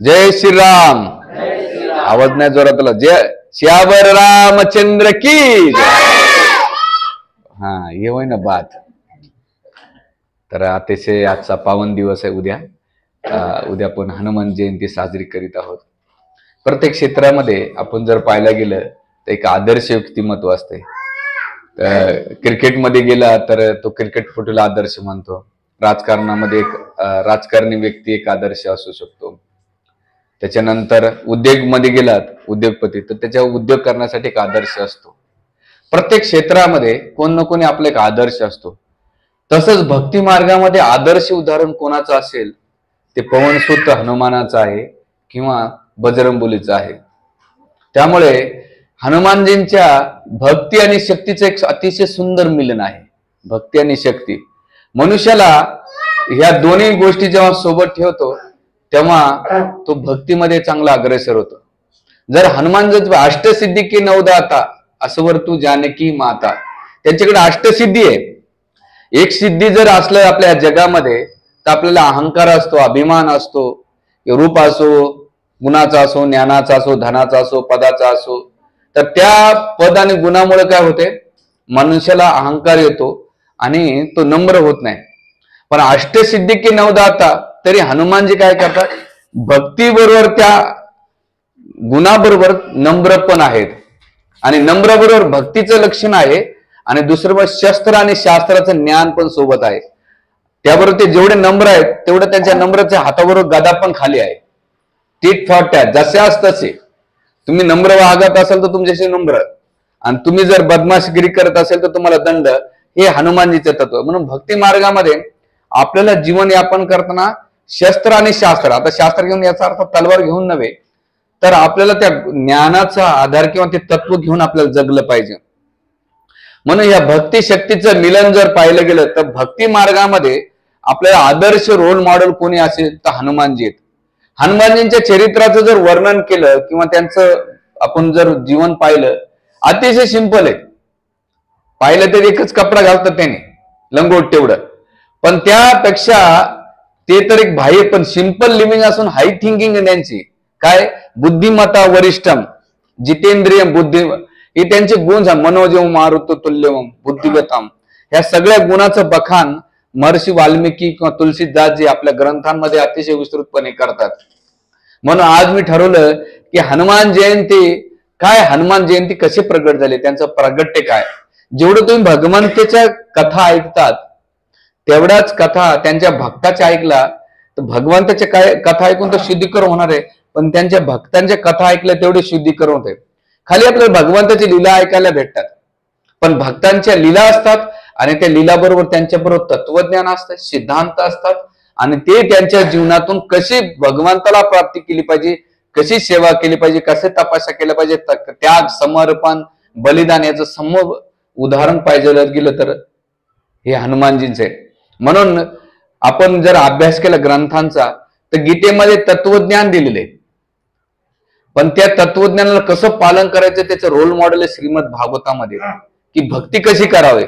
जय श्रीराम। आवाज नाही जोरातला। जय श्यावर रामचंद्र की। हा ये होय ना बात। तर अतिशय आजचा पावन दिवस आहे उद्या। उद्या पण हनुमान जयंती साजरी करीत आहोत। प्रत्येक क्षेत्रामध्ये आपण जर पाहायला गेलं तर एक आदर्श व्यक्तिमत्व असते। क्रिकेटमध्ये गेला तर तो क्रिकेटपटूला आदर्श मानतो। राजकारणामध्ये एक राजकारणी व्यक्ती एक आदर्श असू शकतो। त्याच्यानंतर उद्योगमध्ये गेलात उद्योगपती तर त्याच्या उद्योग करण्यासाठी एक आदर्श असतो। प्रत्येक क्षेत्रामध्ये कोण ना कोणी आपला एक आदर्श असतो। तसंच भक्ती मार्गामध्ये आदर्श उदाहरण कोणाचं असेल ते पवनसुत हनुमानाचं आहे किंवा बजरंगबलीचं आहे। त्यामुळे हनुमानजींच्या भक्ती आणि शक्तीचं एक अतिशय सुंदर मिलन आहे। भक्ती आणि शक्ती मनुष्याला ह्या दोन्ही गोष्टी जेव्हा सोबत ठेवतो तेव्हा तो भक्तीमध्ये चांगला अग्रेसर होतो। जर हनुमान जर अष्टसिद्धी की नवदाता असवर तू जानकी माता, त्यांच्याकडे अष्टसिद्धी आहे। एक सिद्धी जर असलं आपल्या जगामध्ये तर आपल्याला अहंकार असतो, अभिमान असतो, रूप असो, गुणाचा असो, ज्ञानाचा असो, धनाचा असो, पदाचा असो। तर त्या पद आणि गुणामुळे काय होते, मनुष्याला अहंकार येतो आणि तो नम्र होत नाही। पण अष्टसिद्धी की नवदाता तरी हनुमानजी काय करतात, भक्ती बरोबर त्या गुणाबरोबर नम्र पण आहेत आणि नम्र बरोबर भक्तीचं लक्षण आहे आणि दुसरं शस्त्र आणि शास्त्राचं ज्ञान पण सोबत आहे। त्याबरोबर ते जेवढे नम्र आहेत तेवढं त्यांच्या नम्रच्या हाताबरोबर गदा पण खाली आहे। टीट फॉर टॅट, जशास तसे। तुम्ही नम्र वागत असाल तर तुमच्याशी नम्र, आणि तुम्ही जर बदमाशगिरी करत असेल तर तुम्हाला दंड। हे हनुमानजीचं तत्व। म्हणून भक्ती मार्गामध्ये आपल्याला जीवन यापन करताना शस्त्र आणि शास्त्र, आता शास्त्र घेऊन याचा अर्थ तलवार घेऊन नव्हे, तर आपल्याला त्या ज्ञानाचा आधार किंवा ते तत्व घेऊन आपल्याला जगलं पाहिजे। म्हणून या भक्ती शक्तीचं मिलन जर पाहिलं गेलं तर भक्ती मार्गामध्ये आपल्याला आदर्श रोल मॉडेल कोणी असेल तर हनुमानजी आहेत। हनुमानजींच्या चरित्राचं जर वर्णन केलं किंवा त्यांचं आपण जर जीवन पाहिलं, अतिशय सिंपल आहे। पाहिलं तर एकच कपडा घालतात त्याने, लंगोट तेवढं, पण त्यापेक्षा ते तर एक बाह्य पण सिंपल लिव्हिंग असून हाय थिंकिंग त्यांची काय, बुद्धिमत्ता वरिष्ठम जितेंद्रिय बुद्धी, हे त्यांचे गुण झाले। मनोजम मारुत तुल्यम बुद्धिगतम, ह्या सगळ्या गुणाचं बखान महर्षी वाल्मिकी किंवा तुलसीदास जी आपल्या ग्रंथांमध्ये अतिशय विस्तृतपणे करतात। म्हणून आज मी ठरवलं की हनुमान जयंती काय, हनुमान जयंती कसे प्रगट झाले, त्यांचं प्रागट्य काय। जेवढं तुम्ही भगवंताच्या कथा ऐकतात तेवढ्याच कथा त्यांच्या भक्ताच्या ऐकला तर भगवंताच्या काय कथा ऐकून तर शुद्धीकरण होणार आहे, पण त्यांच्या भक्तांच्या कथा ऐकल्या तेवढे शुद्धीकरण होते। खाली आपल्याला भगवंताची लीला ऐकायला भेटतात, पण भक्तांच्या लीला असतात आणि त्या लीला बरोबर त्यांच्याबरोबर तत्वज्ञान असतं, सिद्धांत असतात, आणि ते त्यांच्या जीवनातून कशी भगवंताला प्राप्ती केली पाहिजे, कशी सेवा केली पाहिजे, कसे तपस्या केल्या पाहिजे, त्याग, समर्पण, बलिदान याचं समोर उदाहरण पाहिजे गेलं तर हे हनुमानजींचे। म्हणून आपण जर अभ्यास केला ग्रंथांचा तर गीतेमध्ये तत्वज्ञान दिलेले, पण त्या तत्वज्ञानाला कसं पालन करायचं त्याचं रोल मॉडेल आहे श्रीमद भागवतामध्ये, की भक्ती कशी करावी।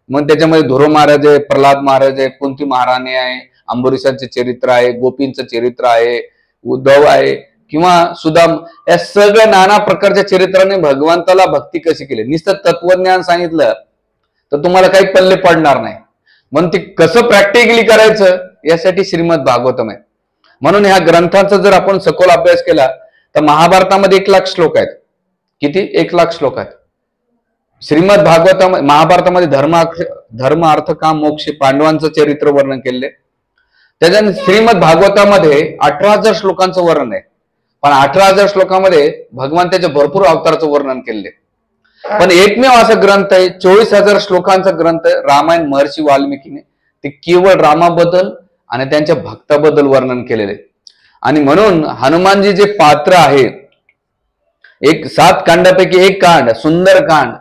मग त्याच्यामध्ये ध्रुव महाराज आहे, प्रल्हाद महाराज आहे, कुंती महाराणी आहे, अंबरीशांचे चरित्र आहे, गोपींचं चरित्र आहे, उद्धव आहे किंवा सुदाम, या सगळ्या नाना प्रकारच्या चरित्राने भगवंताला भक्ती कशी केली। नुसतं तत्वज्ञान सांगितलं तर तुम्हाला काही पल्ले पडणार नाही, म्हणून ते कसं प्रॅक्टिकली करायचं यासाठी श्रीमद भागवतम आहे। म्हणून ह्या ग्रंथांचा जर आपण सखोल अभ्यास केला तर महाभारतामध्ये 1,00,000 श्लोक आहेत। किती? 1,00,000 श्लोक आहेत। श्रीमद भागवतामध्ये महाभारतामध्ये धर्म अर्थ काम मोक्ष पांडवांचं चरित्र वर्णन केले। त्याच्यानंतर श्रीमद भागवतामध्ये 18,000 श्लोकांचं वर्णन आहे, पण 18,000 श्लोकांमध्ये भगवंताच्या भरपूर अवताराचं वर्णन केले। पण एकमेव असा ग्रंथ आहे 24,000 श्लोकांचा ग्रंथ रामायण महर्षी वाल्मिकीने, ते केवळ रामाबद्दल आणि त्यांच्या भक्ताबद्दल वर्णन केलेले। आणि म्हणून हनुमानजी जे पात्र आहे, एक 7 कांडापैकी एक कांड, सुंदर कांड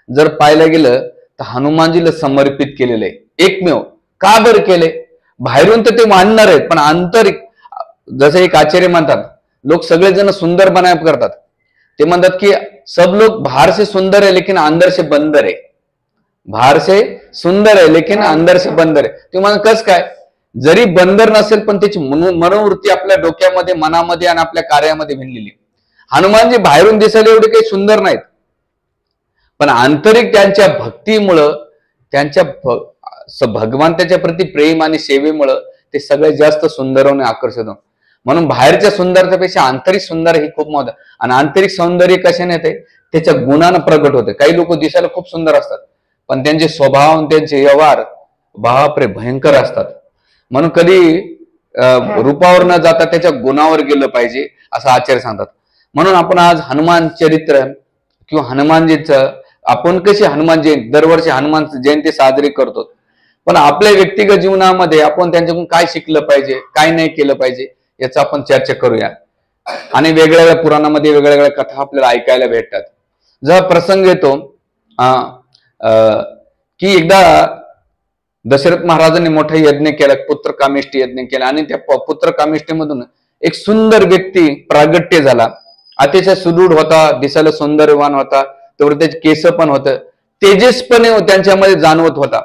जर पाहायला गेलं तर हनुमानजीला समर्पित केलेलं आहे। एकमेव का बरं केले, बाहेरून तर ते मानणार आहेत, पण आंतरिक, जसं एक आचार्य म्हणतात, लोक सगळेजण सुंदर बनाव करतात, ते म्हणतात की सब लोग बाहर से सुंदर है लेकिन अंदर से बंदर है, बाहर से सुंदर है लेकिन अंदर से बंदर है। ते म्हणतात कस काय, जरी बंदर नसेल पण त्याची मनोवृत्ती आपल्या डोक्यामध्ये, मनामध्ये आणि आपल्या कार्यामध्ये भिनलेली. हनुमानजी बाहेरून दिसायला एवढे काही सुंदर नाहीत, पण आंतरिक त्यांच्या भक्तीमुळं, त्यांच्या भगवंताच्या प्रती प्रेम आणि सेवेमुळं ते सगळ्यात जास्त सुंदर आणि आकर्षित होत. म्हणून बाहेरच्या सुंदरतेपेक्षा आंतरिक सौंदर्य हे खूप महत्व. आणि आंतरिक सौंदर्य कशाने येते? त्याच्या गुणानं प्रगट होते. काही लोक दिसायला खूप सुंदर असतात, पण त्यांचे स्वभाव आणि त्यांचे व्यवहार बापरे भयंकर असतात. म्हणून कधी रूपावर न जाता त्याच्या गुणावर गेलं पाहिजे असं आचार्य सांगतात. म्हणून आपण आज हनुमान चरित्र किंवा हनुमानजीचं, आपण कशी हनुमान जयंती, दरवर्षी हनुमान जयंती साजरी करतो, पण आपल्या व्यक्तिगत जीवनामध्ये आपण त्यांच्याकडून काय शिकलं पाहिजे, काय नाही केलं पाहिजे याचं आपण चर्चा करूया. आणि वेगवेगळ्या पुराणामध्ये वेगवेगळ्या कथा आपल्याला ऐकायला भेटतात. जेव्हा प्रसंग येतो की एकदा दशरथ महाराजांनी मोठा यज्ञ केला, पुत्रकामेष्टी यज्ञ केला, आणि त्या पुत्रकामेष्टीमधून एक सुंदर व्यक्ती प्रागट्य झाला. अतिशय सुदृढ होता, दिसायला सौंदर्यवान होता, तेवढं त्याचे केस पण होतं, तेजसपणे त्यांच्यामध्ये जाणवत होता.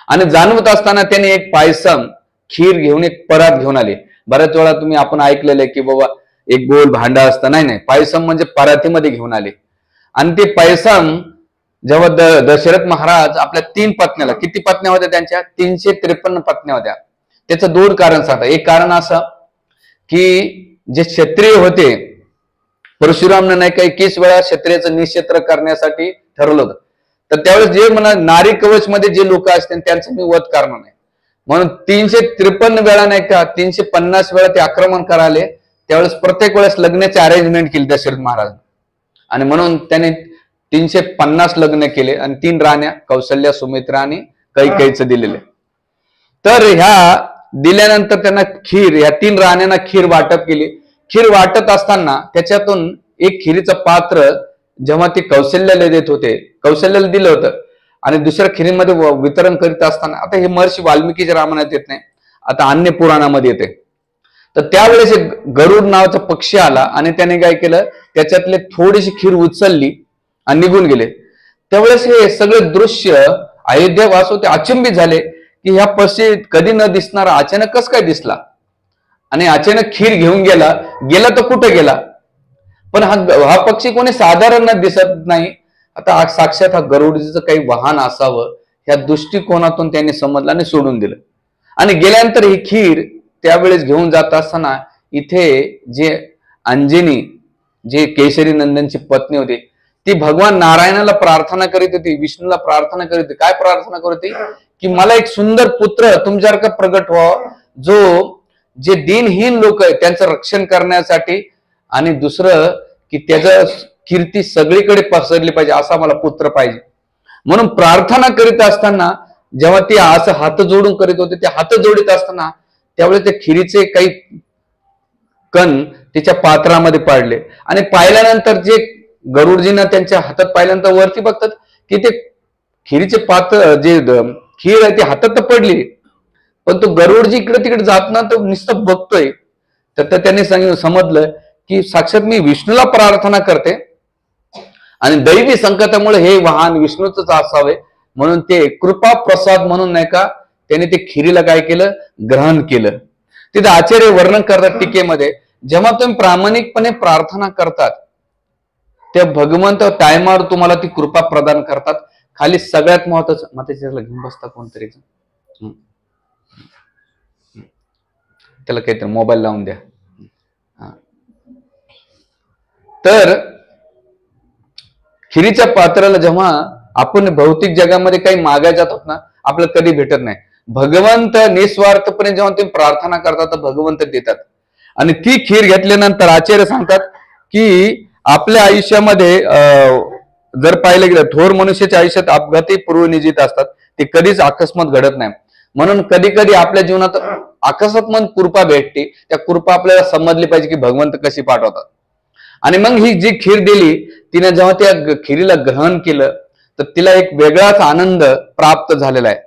आणि जाणवत असताना त्याने एक पायसम, खीर घेऊन एक परात घेऊन आले. बऱ्याच वेळा तुम्ही आपण ऐकलेलं आहे की बाबा एक गोल भांडा असतं, नाही, पायसम म्हणजे परातीमध्ये घेऊन आले. आणि ते पायसम जेव्हा दशरथ महाराज आपल्या 3 पत्न्याला, किती पत्न्या होत्या त्यांच्या? 353 पत्न्या होत्या. त्याचं 2 कारण सांगतात. एक कारण असं की जे क्षत्रिय होते, परशुरामने नाही का 21 वेळा क्षत्रियाचं निक्षेत्र करण्यासाठी ठरवलं होतं. तर त्यावेळेस जे म्हणा नारी कवच मध्ये जे लोक असतील त्यांचं मी वध करणार नाही, म्हणून 353 वेळा नाही का 350 वेळा ते आक्रमण कराले. त्यावेळेस प्रत्येक वेळेस लग्नाचे अरेंजमेंट केली दशरथ महाराज, आणि म्हणून त्याने 350 लग्न केले आणि 3 राण्या कौशल्या, सुमित्रा आणि कैकेयीचं दिलेले. तर ह्या दिल्यानंतर त्यांना खीर, ह्या 3 राण्यांना खीर वाटप केली. खीर वाटत असताना त्याच्यातून एक खिरीचं पात्र जेव्हा ते कौशल्याला देत होते, कौशल्याला दिलं होतं, आणि दुसऱ्या खिरीमध्ये वितरण करीत असताना, आता हे महर्षी वाल्मिकीच्या रामायणात येत नाही, आता अन्य पुराणामध्ये येते. तर त्यावेळेस एक गरुड नावाचा पक्षी आला आणि त्याने काय केलं, त्याच्यातले थोडीशी खीर उचलली आणि निघून गेले. त्यावेळेस हे सगळे दृश्य अयोध्यावासी होते अचंबित झाले की ह्या पक्षी कधी न दिसणारा अचानक कस काय दिसला, आणि अचानक खीर घेऊन गेला तर कुठं गेला? पण हा पक्षी कोणी साधारण दिसत नाही. आता साक्षात हा गरुडजीचं काही वाहन असावं ह्या दृष्टिकोनातून त्यांनी समजलं आणि सोडून दिलं. आणि गेल्यानंतर ही खीर त्यावेळेस घेऊन जात असताना इथे जे अंजनी, जे केशरी नंदनची पत्नी होती, ती भगवान नारायणाला प्रार्थना करीत होती, विष्णूला प्रार्थना करीत होती. काय प्रार्थना करत होती? की मला एक सुंदर पुत्र तुमच्यासारखा प्रगट व्हावा, जे दिनहीन लोक आहेत त्यांचं रक्षण करण्यासाठी, आणि दुसरं की त्याचं कीर्ती सगळीकडे पसरली पाहिजे, असा मला पुत्र पाहिजे. म्हणून प्रार्थना करीत असताना जेव्हा ती असं हात जोडून करीत होते, ते हात जोडीत असताना त्यावेळेस ते खिरीचे काही कण तिच्या पात्रामध्ये पाडले. आणि पाहिल्यानंतर जे गरुडजींना त्यांच्या हातात पाहिल्यानंतर वरती बघतात की ते खिरीचे पात्र, जे खीर आहे ती हातात तर पडली, पण तो गरुडजी इकडे तिकडे जात ना, तो नुसतं बघतोय. तर त्यांनी समजलं की साक्षात मी विष्णूला प्रार्थना करते आणि दैवी संकटामुळे हे वाहन विष्णूच असावे, म्हणून ते कृपा प्रसाद म्हणून नाही का त्याने ते खिरीला काय केलं, ग्रहण केलं. तिथे आचार्य वर्णन करतात टीकेमध्ये, जेव्हा तुम्ही प्रामाणिकपणे प्रार्थना करतात त्या भगवंत टायमावर तुम्हाला ती कृपा प्रदान करतात. खाली सगळ्यात महत्वाचं, मग त्याला घेऊन बसता कोणतरी, त्याला काहीतरी मोबाईल लावून द्या. तर खिरीच्या पात्राला जेव्हा आपण भौतिक जगामध्ये काही मागायला जातात ना, आपल्याला कधी भेटत नाही. भगवंत निस्वार्थपणे जेव्हा तुम्ही प्रार्थना करतात तर भगवंत देतात. आणि ती खीर घेतल्यानंतर आचार्य सांगतात की आपल्या आयुष्यामध्ये जर पाहिलं गेलं, थोर मनुष्याच्या आयुष्यात अपघाती पूर्वनियोजित असतात, ते कधीच अकस्मात घडत नाही. म्हणून कधी कधी आपल्या जीवनात अकस्मात कृपा भेटते, त्या कृपा आपल्याला समजली पाहिजे की भगवंत कशी पाठवतात. आणि मग ही जी खीर दिली, तिने जेव्हा त्या खिरीला ग्रहण केलं तर तिला एक वेगळाच आनंद प्राप्त झालेला आहे.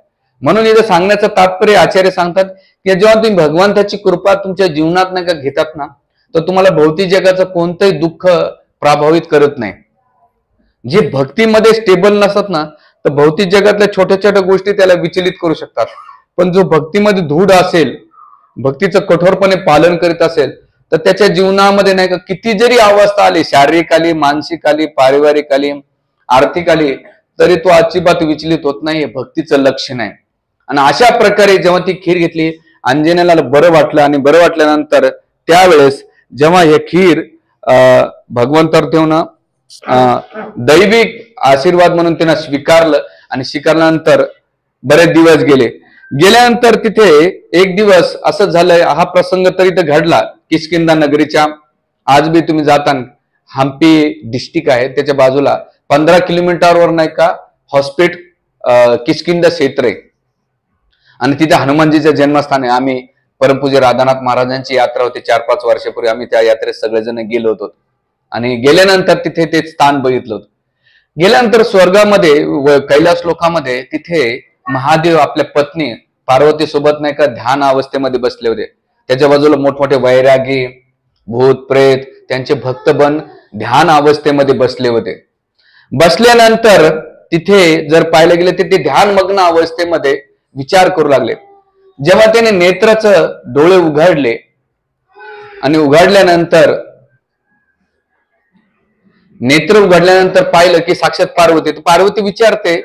म्हणून इथं सांगण्याचं तात्पर्य आचार्य सांगतात की जेव्हा तुम्ही भगवंताची कृपा तुमच्या जीवनात नाही का घेतात ना, तर तुम्हाला भौतिक जगाचं कोणतंही दुःख प्रभावित करत नाही. जे भक्तीमध्ये स्टेबल नसतात ना, तर भौतिक जगातल्या छोट्या छोट्या गोष्टी त्याला विचलित करू शकतात. पण जो भक्तीमध्ये दृढ असेल, भक्तीचं कठोरपणे पालन करीत असेल, तर त्याच्या जीवनामध्ये नाही का किती जरी अवस्था आली, शारीरिक आली, मानसिक आली, पारिवारिक आली, आर्थिक आली, तरी तो अजिबात विचलित होत नाही. हे भक्तीचं लक्षण आहे. आणि अशा प्रकारे जेव्हा ती खीर घेतली, अंजनेला बरं वाटलं. आणि बरं वाटल्यानंतर त्यावेळेस जेव्हा हे खीर भगवंतावर ठेवणं दैवी आशीर्वाद म्हणून त्यांना स्वीकारलं. आणि स्वीकारल्यानंतर बरेच दिवस गेल्यानंतर तिथे एक दिवस असं झालंय, हा प्रसंग तर इथं घडला किष्किंधा नगरीच्या. आज बी तुम्ही जाताना हम्पी डिस्ट्रिक्ट आहे, त्याच्या बाजूला 15 किलोमीटरवर नाही का हॉस्पिटल किष्किंधा क्षेत्र आहे. आणि तिथे हनुमानजीचं जन्मस्थान आहे. आम्ही परमपूज्य राधानाथ महाराजांची यात्रा होती 4-5 वर्षापूर्वी, आम्ही त्या यात्रेत सगळेजण गेलो होतो. आणि गेल्यानंतर तिथे ते स्थान बघितलं होतं. गेल्यानंतर स्वर्गामध्ये व कैलास लोकामध्ये तिथे महादेव आपल्या पत्नी पार्वती सोबत नाही का ध्यान अवस्थेमध्ये बसले होते. त्याच्या बाजूला मोठमोठे वैरागी, भूत प्रेत, त्यांचे भक्तबन ध्यान अवस्थेमध्ये बसले होते. बसल्यानंतर तिथे जर पाहिलं गेलं तर ते ध्यानमग्न अवस्थेमध्ये विचार करू लागले. जेव्हा त्याने नेत्राचं डोळे उघडले आणि नेत्र उघडल्यानंतर पाहिलं की साक्षात पार्वती. पार्वती विचारते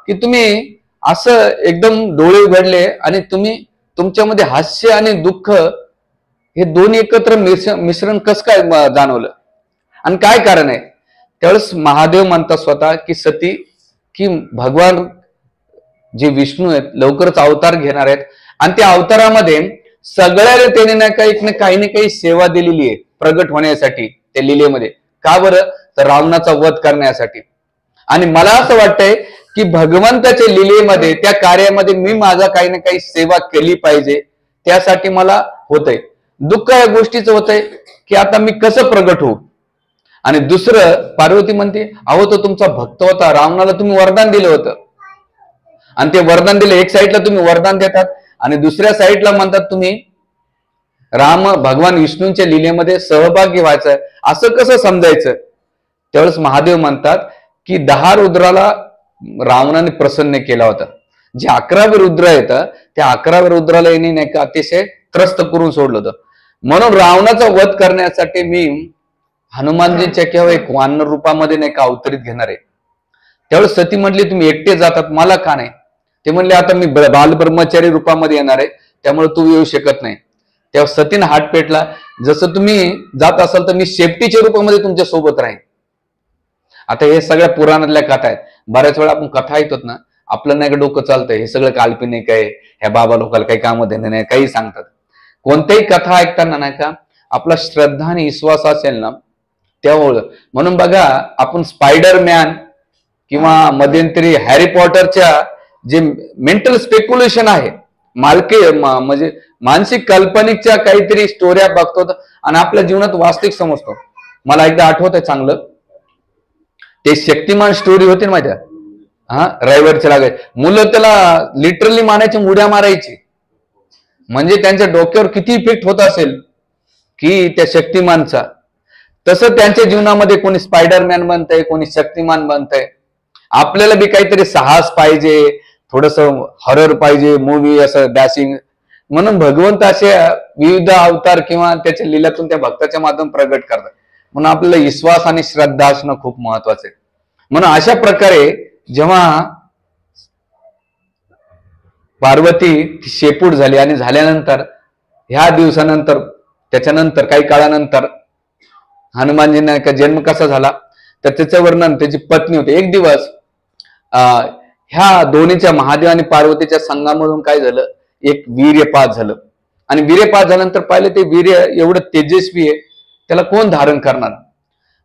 की तुम्ही असं एकदम डोळे उघडले आणि तुम्ही तुमच्यामध्ये हास्य आणि दुःख हे दोन्ही एकत्र मिश्रण कसं काय जाणवलं आणि काय कारण आहे? त्यावेळेस महादेव म्हणतात स्वतः की सती, की भगवान जे विष्णू आहेत लवकरच अवतार घेणार आहेत. आणि त्या अवतारामध्ये सगळ्याला त्याने काही ना काही सेवा दिलेली आहे प्रगट होण्यासाठी त्या लीलेमध्ये. का बरं? तर रावणाचा वध करण्यासाठी. आणि मला असं वाटतंय की भगवंताच्या लीलेमध्ये, त्या कार्यामध्ये मी माझा काही ना काही सेवा केली पाहिजे. त्यासाठी मला होतंय दुःख या गोष्टीचं होतंय की आता मी कसं प्रगट होऊ. आणि दुसरं पार्वती म्हणते, अहो तो तुमचा भक्त होता, रावणाला तुम्ही वरदान दिलं होतं. आणि ते वरदान दिले, एक साईडला तुम्ही वरदान देतात आणि दुसऱ्या साईडला म्हणतात तुम्ही भगवान विष्णूंच्या लीलेमध्ये सहभागी व्हायचं, असं कसं समजायचं? त्यावेळेस महादेव म्हणतात की 10 रुद्राला रावणाने प्रसन्न केला होता. जे 11वे रुद्र येतं त्या 11व्या रुद्राला यांनी नाही का अतिशय त्रस्त करून सोडलं होतं. म्हणून रावणाचा वध करण्यासाठी मी हनुमानजींच्या किंवा एक वानर रूपामध्ये नाही का अवतरित घेणार आहे. त्यावेळेस सती म्हटली तुम्ही एकटे जातात, मला का नाही? ते म्हणले आता मी बालब्रह्मचारी रूपामध्ये येणार आहे, त्यामुळे तू येऊ शकत नाही. तेव्हा सतीनं हात पेटला, जसं तुम्ही जात असाल तर मी शेपटीच्या रूपामध्ये तुमच्या सोबत राहीन. आता हे सगळ्या पुराणातल्या कथा आहेत. बऱ्याच वेळा आपण कथा ऐकतो ना, आपलं नाही का डोकं चालतंय हे सगळं काल्पनिक आहे, ह्या बाबा लोकांना काही काम देणं नाही, काही सांगतात. कोणत्याही कथा ऐकताना नाही का आपला श्रद्धा आणि विश्वास असेल ना त्यामुळं. म्हणून बघा आपण स्पायडरमॅन किंवा मध्यंतरी हॅरी पॉटरच्या जे मेंटल स्पेक्युलेशन आहे, म्हणजे मानसिक काल्पनिकच्या काहीतरी स्टोऱ्या बघतो आणि आपल्या जीवनात वास्तविक समजतो. मला एकदा आठवत आहे चांगलं, ते शक्तिमान स्टोरी होती ना माझ्या, रविवारच्या लागे मुलं त्याला लिटरली मानायची, उड्या मारायची. म्हणजे त्यांच्या डोक्यावर किती इफेक्ट होत असेल की त्या शक्तिमानचा. तसं त्यांच्या जीवनामध्ये कोणी स्पायडरमॅन बनतंय, कोणी शक्तिमान बनतंय. आपल्याला बी काहीतरी साहस पाहिजे, थोडस हॉरर पाहिजे, मूवी असं डॅशिंग. म्हणून भगवंत असे विविध अवतार किंवा त्याच्या लीलातून त्या भक्ताच्या माध्यम प्रगट करतात. म्हणून आपल्याला विश्वास आणि श्रद्धा असणं खूप महत्वाचं आहे. म्हणून अशा प्रकारे जेव्हा पार्वती शेपूट झाली आणि झाल्यानंतर ह्या दिवसानंतर त्याच्यानंतर काही काळानंतर हनुमानजींना जन्म कसा झाला तर त्याचं वर्णन त्याची पत्नी होती. एक दिवस ह्या दोन्हीच्या महादेव आणि पार्वतीच्या संघामधून काय झालं, एक वीर्यपात झालं. आणि वीर्यपात झाल्यानंतर पाहिलं ते वीर्य एवढं तेजस्वी आहे, त्याला कोण धारण करणार?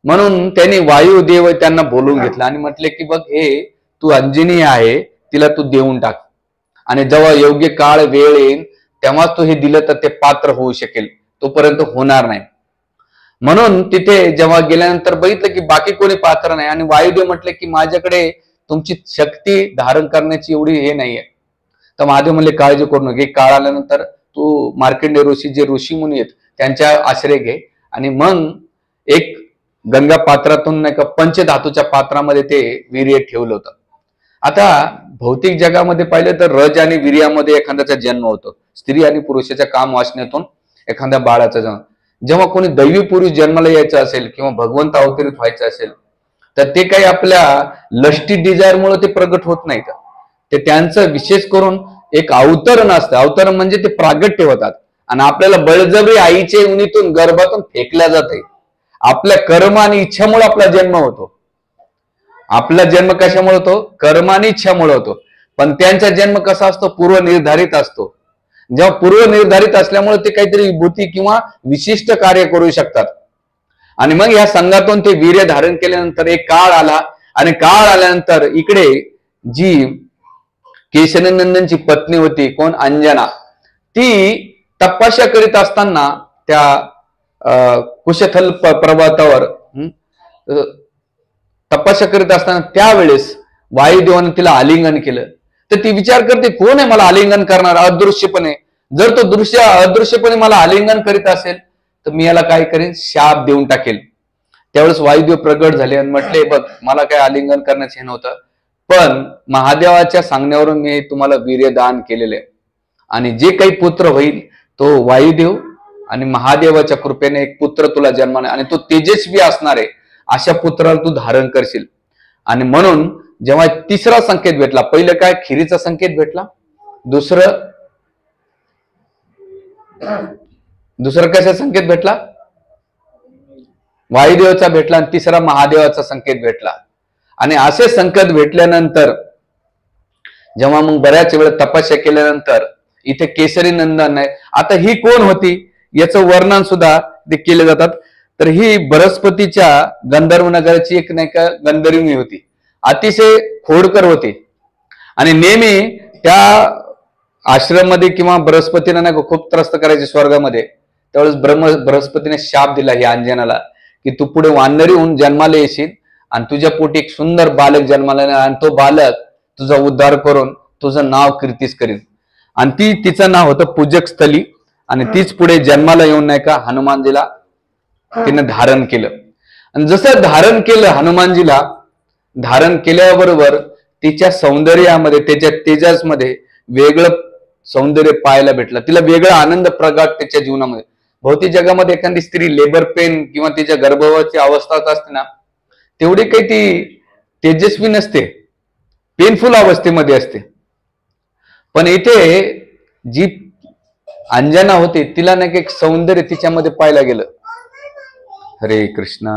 म्हणून त्यांनी वायुदेव त्यांना बोलवून घेतलं आणि म्हटले की बघ हे तू अंजनी आहे, तिला तू देऊन टाक. आणि जेव्हा योग्य काळ वेळ येईल तेव्हाच तू हे दिलं तर ते पात्र होऊ शकेल, तोपर्यंत होणार नाही. म्हणून तिथे जेव्हा गेल्यानंतर बघितलं की बाकी कोणी पात्र नाही. आणि वायुदेव म्हटले की माझ्याकडे तुमची शक्ती धारण करण्याची एवढी हे नाहीये. तर महादेव म्हणले काळजी करू नये, काळ आल्यानंतर तू मार्कंडेय ऋषी जे ऋषी मुनी आहेत त्यांच्या आश्रय घे. आणि मग एक गंगा पात्रातून नाही का पंचधातूच्या पात्रामध्ये ते वीर्य ठेवलं होतं. आता भौतिक जगामध्ये पाहिलं तर रज आणि वीर्यामध्ये एखाद्याचा जन्म होतो, स्त्री आणि पुरुषाच्या काम वासनेतून एखाद्या बाळाचा जन्म. जेव्हा कोणी दैवी पुरुष जन्माला यायचं असेल किंवा भगवंत अवतरित व्हायचं असेल तर ते काही आपल्या लष्टी डिझायरमुळे ते प्रगट होत नाही का, ते त्यांचं विशेष करून एक अवतरण असतं. अवतरण म्हणजे ते प्रागट्य होतात आणि आपल्याला बळजबरी आईच्या उनीतून गर्भातून फेकल्या जाते. आपल्या कर्म आणि इच्छामुळे आपला जन्म होतो. आपला जन्म कशामुळे होतो? कर्म आणि इच्छामुळे होतो. पण त्यांचा जन्म कसा असतो? पूर्वनिर्धारित असतो. जेव्हा पूर्वनिर्धारित असल्यामुळे ते काहीतरी विभूती किंवा विशिष्ट कार्य करू शकतात. आणि मग या संघातून ते वीर्य धारण केल्यानंतर एक काळ आला आणि काळ आल्यानंतर इकडे जी केशरनंदनची पत्नी होती, कोण? अंजना, ती तपस्या करीत असताना त्या कुशथल पर्वतावर तपस्या करीत असताना त्यावेळेस वायुदेवाने तिला आलिंगन केलं. तर ती विचार करते, कोण आहे मला आलिंगन करणार अदृश्यपणे? जर तो अदृश्यपणे मला आलिंगन करीत असेल तर मी याला काय करेन? शाप देऊन टाकेल. त्यावेळेस वायुदेव प्रगट झाले आणि म्हटले, बघ, मला काय आलिंगन करण्याचं हे नव्हतं, पण महादेवाच्या सांगण्यावरून मी तुम्हाला वीर्यदान केलेले आहे आणि जे काही पुत्र होईल तो वायुदेव आणि महादेवाच्या कृपेने एक पुत्र तुला जन्माने आणि तो तेजस्वी असणार आहे, अशा पुत्राला तू धारण करशील. आणि म्हणून जेव्हा तिसरा संकेत भेटला, पहिलं काय? खिरीचा संकेत भेटला, दुसरं कशा संकेत भेटला? वायुदेवाचा भेटला आणि तिसरा महादेवाचा संकेत भेटला. आणि असे संकेत भेटल्यानंतर जेव्हा मग बऱ्याच वेळ तपस्या केल्यानंतर इथे केसरी नंदन आहे. आता ही कोण होती याचं वर्णन सुद्धा ते केले जातात. तर ही बृहस्पतीच्या गंधर्व नगराची एक नाही का गंधर्वी होती, अतिशय खोडकर होती आणि नेहमी त्या आश्रममध्ये किंवा बृहस्पतीने नाही खूप त्रस्त करायचे स्वर्गामध्ये. त्यावेळेस बृहस्पतीने शाप दिला ही अंजनाला की तू पुढे वानरी होऊन जन्माला येशील आणि तुझ्या पोटी एक सुंदर बालक जन्माला येणार आणि तो बालक तुझा उद्धार करून तुझं नाव कीर्तीस करील. आणि तिचं नाव होतं पूजक स्थली आणि तीच पुढे जन्माला येऊन नाही का हनुमानजीला तिने धारण केलं. आणि जसं धारण केलं हनुमानजीला, धारण केल्याबरोबर तिच्या सौंदर्यामध्ये, त्याच्या तेजसमध्ये वेगळं सौंदर्य पाहायला भेटलं. तिला वेगळा आनंद प्रगट त्याच्या जीवनामध्ये. भौतिक जगामध्ये एखादी स्त्री लेबर पेन किंवा तिच्या गर्भवती अवस्थात असते ना, तेवढी काही ती तेजस्वी नसते, पेनफुल अवस्थेमध्ये असते. पण इथे जी अंजना होती तिला नाही एक सौंदर्य तिच्यामध्ये पाहायला गेलं. हरे कृष्णा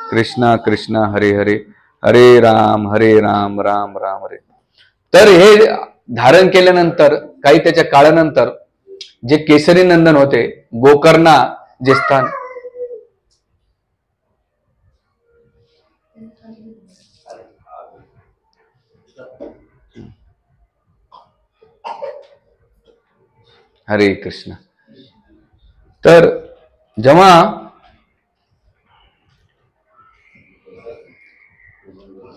कृष्णा कृष्णा हरे हरे, हरे राम राम राम हरे. तर हे धारण केल्यानंतर काही त्याच्या काळानंतर जे केसरी नंदन होते, गोकर्णा जे स्थान, हरे कृष्ण. तर जेव्हा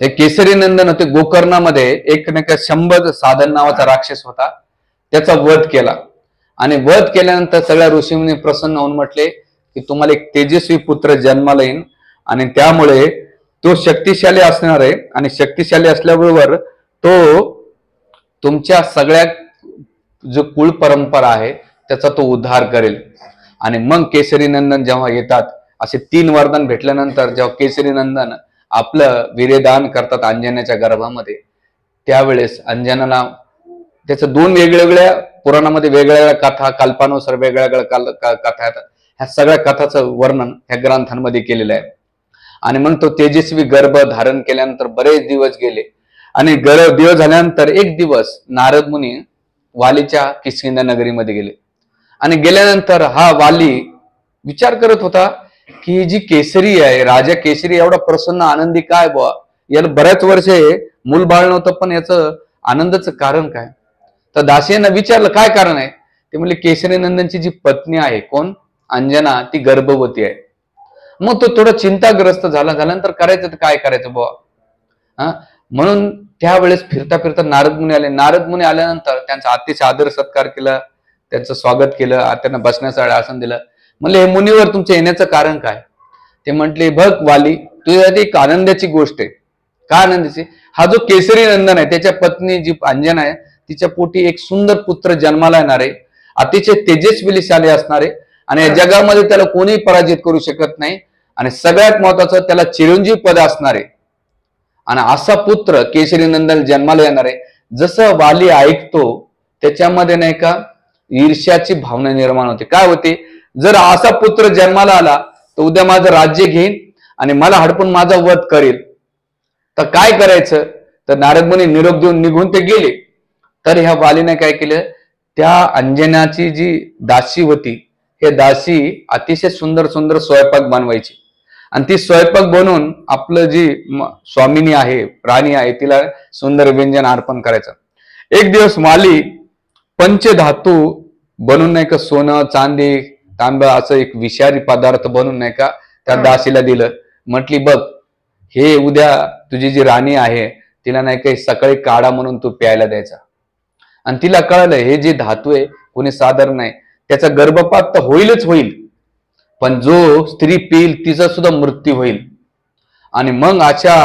हे केसरी नंदन होते, गोकर्णामध्ये एक नाही का शंभर साधन नावाचा राक्षस होता, त्याचा वध केला. आणि वध केल्यानंतर सगळ्या ऋषींनी प्रसन्न होऊन म्हटले की तुम्हाला एक तेजस्वी पुत्र जन्माला येईल आणि त्यामुळे तो शक्तिशाली असणार आहे आणि शक्तिशाली असल्याबरोबर तो तुमच्या सगळ्या जो कुळ परंपरा आहे त्याचा तो उद्धार करेल. आणि मग केसरी नंदन जेव्हा येतात, असे 3 वरदान भेटल्यानंतर जेव्हा केसरी नंदन आपलं वीर्यदान करतात अंजनाच्या गर्भामध्ये, त्यावेळेस अंजनाला त्याचं 2 वेगवेगळ्या पुराणामध्ये वेगवेगळ्या कथा, कल्पानुसार वेगवेगळ्या कथा येतात. ह्या सगळ्या कथाचं वर्णन ह्या ग्रंथांमध्ये केलेलं आहे. आणि मग तो तेजस्वी गर्भ धारण केल्यानंतर बरेच दिवस गेले आणि दिवस झाल्यानंतर एक दिवस नारद मुनी वालीच्या किष्किंधा नगरीमध्ये गेले. आणि गेल्यानंतर हा वाली विचार करत होता की जी केसरी आहे, राजा केसरी एवढा प्रसन्न आनंदी काय बुवा, याला बऱ्याच वर्षे मूलबाळ नव्हतं, पण याचं आनंदाचं कारण काय? तर दासीयांना विचारलं काय कारण आहे. ते म्हणले केसरी नंदनची जी पत्नी आहे, कोण? अंजना, ती गर्भवती आहे. मग तो थोडा चिंताग्रस्त झाल्यानंतर करायचं तर काय करायचं बुवा. म्हणून त्यावेळेस फिरता फिरता नारद मुनी आले. नारद मुनी आल्यानंतर त्यांचा अतिशय आदर सत्कार केला, त्यांचं स्वागत केलं, त्यांना बसण्यासाठी आसन दिलं. म्हणले हे मुनीवर तुमच्या येण्याचं कारण काय? ते म्हटले, बघ वाली, तुझ्यासाठी एक आनंदाची गोष्ट आहे. काय आनंदाची? हा जो केसरी नंदन आहे त्याच्या पत्नी जी अंजना आहे तिच्या पोटी एक सुंदर पुत्र जन्माला येणार आहे, अतिशय तेजस्विशाली असणारे आणि या जगामध्ये त्याला कोणी पराजित करू शकत नाही आणि सगळ्यात महत्वाचं त्याला चिरंजीव पद असणार आहे आणि असा पुत्र केशरी नंदन जन्माला येणार आहे. जसं वाली ऐकतो त्याच्यामध्ये नाही का ईर्ष्याची भावना निर्माण होते. काय होते, जर असा पुत्र जन्माला आला तर उद्या माझं राज्य घेईन आणि मला हडपून माझा वध करेल, तर काय करायचं. तर नारद मुनी निरोप देऊन निघून ते गेले. तर ह्या वालीने काय केलं, त्या अंजनाची जी दासी होती हे दासी अतिशय सुंदर सुंदर स्वयंपाक बनवायची आणि ती स्वयंपाक बनवून आपलं जी स्वामिनी आहे राणी आहे तिला सुंदर व्यंजन अर्पण करायचं. एक दिवस वाली पंचधातू बनवून नाही का सोनं चांदी तांबा असं एक विषारी पदार्थ बनवून नाही का त्या दासीला दिलं. म्हटली बघ हे उद्या तुझी जी राणी आहे तिला नाही का सकाळी काढा म्हणून तू प्यायला द्यायचा. आणि तिला कळलं हे जे धातू आहे कोणी साधारण नाही, त्याचा गर्भपात तर होईलच होईल पण जो स्त्री पिईल तिचा सुद्धा मृत्यू होईल. आणि मग अशा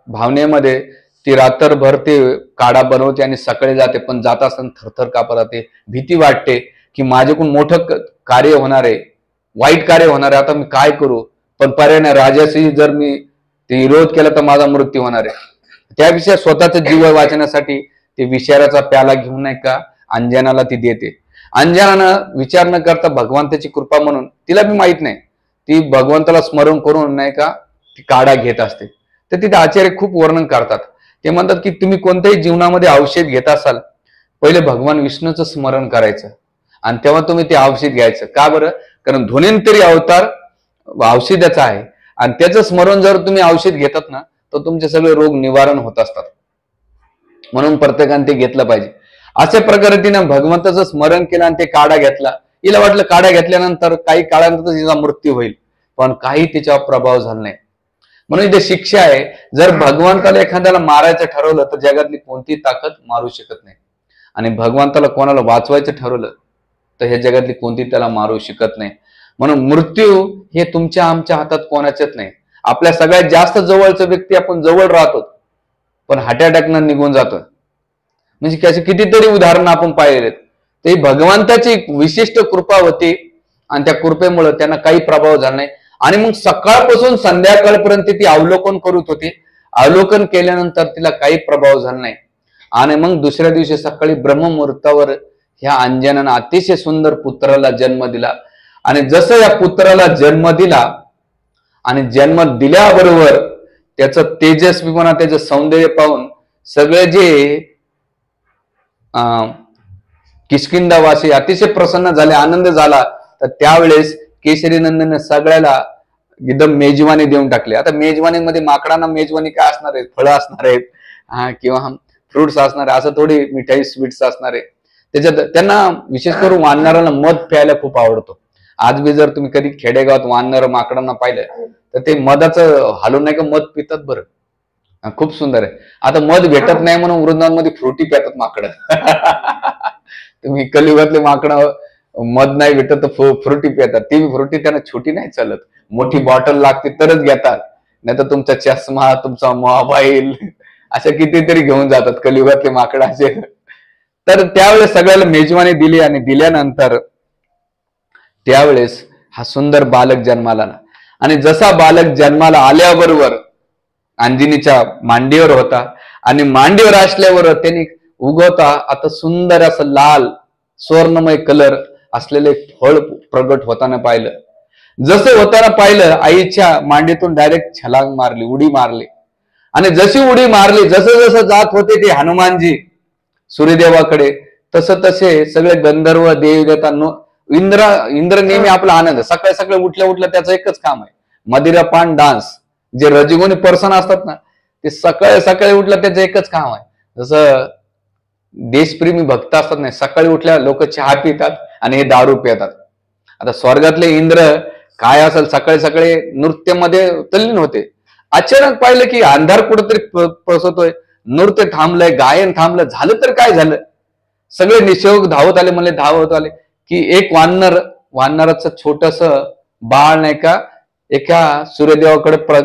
भावनेमध्ये ती रात्रभर ते काढा बनवते आणि सकाळी जाते, पण जात असताना थरथर कापत राहते, भीती वाटते की माझ्याकडून मोठं कार्य होणार आहे, वाईट कार्य होणार आहे, आता मी काय करू. पण पर्याय नाही, राजाशी जर मी ते विरोध केला तर माझा मृत्यू होणार आहे. त्यापेक्षा स्वतःचा जीव वाचण्यासाठी ते विषाराचा प्याला घेऊन नाही का अंजनाला ती देते. अंजनानं विचार न करता भगवंताची कृपा म्हणून, तिला बी माहित नाही, ती भगवंताला स्मरण करून नाही का ती काढा घेत असते. तर तिथे आचार्य खूप वर्णन करतात. ते म्हणतात की तुम्ही कोणत्याही जीवनामध्ये औषध घेत असाल पहिले भगवान विष्णूचं स्मरण करायचं आणि तेव्हा तुम्ही ते औषध घ्यायचं. का बरं, कारण धन्वंतरी अवतार औषधाचा आहे आणि त्याचं स्मरण जर तुम्ही औषध घेतात ना तर तुमचे सगळे रोग निवारण होत असतात. म्हणून प्रत्येकाने ते घेतलं पाहिजे. अशा प्रकारे तिनं भगवंताचं स्मरण केलं आणि ते काढा घेतला. हिला वाटलं काढा घेतल्यानंतर काही काळानंतर तिचा मृत्यू होईल, पण काही तिच्यावर प्रभाव झाला नाही. म्हणून इथे शिक्षा आहे, जर भगवंताला एखाद्याला मारायचं ठरवलं तर जगातली कोणती ताकद मारू शकत नाही आणि भगवंताला कोणाला वाचवायचं ठरवलं तर ह्या जगातली कोणती त्याला मारू शकत नाही. म्हणून मृत्यू हे तुमच्या आमच्या हातात कोणाच्याच नाही. आपल्या सगळ्यात जास्त जवळचा व्यक्ती आपण जवळ राहतो पण हार्ट अटॅकनं निघून जातो. म्हणजे त्याचे कितीतरी उदाहरणं आपण पाहिलेत. ते भगवंताची विशिष्ट कृपा होती आणि त्या कृपेमुळे त्यांना काही प्रभाव झाला नाही आणि मग सकाळपासून संध्याकाळपर्यंत ती अवलोकन करत होती. अवलोकन केल्यानंतर तिला काही प्रभाव झाला नाही आणि मग दुसऱ्या दिवशी सकाळी ब्रह्ममुहूर्तावर ह्या अंजनानं अतिशय सुंदर पुत्राला जन्म दिला आणि जसं या पुत्राला जन्म दिला आणि जन्म दिल्याबरोबर त्याचं तेजस्वीपणा त्याचं सौंदर्य पाहून सगळे जे किष्किंधावासी अतिशय प्रसन्न झाले, आनंद झाला. तर त्यावेळेस केशरी नंदन सगळ्याला एकदम मेजवानी देऊन टाकली. आता मेजवानीमध्ये माकडांना मेजवानी काय असणार आहे, फळं असणार आहेत किंवा फ्रुट्स असणार आहे, असं थोडी मिठाई स्वीट्स असणार आहे. त्याच्यात त्यांना विशेष करून वानरांना मध प्यायला खूप आवडतो. आज बी जर तुम्ही कधी खेडेगावात वानर माकडांना पाहिलं तर ते मधाचं हालून नाही का मध पितात. बरं, खूप सुंदर आहे. आता मध भेटत नाही म्हणून वृंदावनमध्ये फ्रुटी पितात माकडं. तुम्ही कलियुगातले माकडं मध नाही भेटत तर फ्रुटी पितात. ती फ्रुटी त्यांना छोटी नाही चालत, मोठी बॉटल लागते तरच घेतात, नाही तर तुमचा चष्मा तुमचा मोबाईल अशा कितीतरी घेऊन जातात कलियुगातले माकडं असे. तर त्यावेळेस सगळ्याला मेजवानी दिली आणि दिल्यानंतर त्यावेळेस हा सुंदर बालक जन्माला आला आणि जसा बालक जन्माला आल्याबरोबर अंजनीच्या मांडीवर होता आणि मांडीवर असल्यावर त्यांनी उगवता आता सुंदर असं लाल स्वर्णमय कलर असलेले फळ प्रगट होताना पाहिलं. जसं होताना पाहिलं आईच्या मांडीतून डायरेक्ट छलांग मारली, उडी मारली आणि जशी उडी मारली जसं जसं जात होते ते हनुमानजी सूर्यदेवाकडे तसं तसे सगळे गंधर्व देवदेवता इंद्र नेहमी आपला आनंद सकाळी सकाळी उठल्या उठल्या त्याचं एकच काम आहे मदिरापान डान्स. जे रजगुणी पर्सन असतात ना ते सकाळी सकाळी उठलं त्याचं एकच काम आहे. जसं देशप्रेमी भक्त असतात नाही, सकाळी उठल्या लोक चहा पितात आणि हे दारू पितात. आता स्वर्गातले इंद्र काय असेल सकाळी सकाळी नृत्यामध्ये तल्लीन होते. अचानक पाहिलं की अंधार कुठंतरी पसरतोय, नृत्य थांबलंय, गायन थांबलं, झालं तर काय झालं. सगळे निशोग धावत आले, म्हणले धावत आले की एक वानराचं छोटस बाळ नाही का एका सूर्यदेवाकडे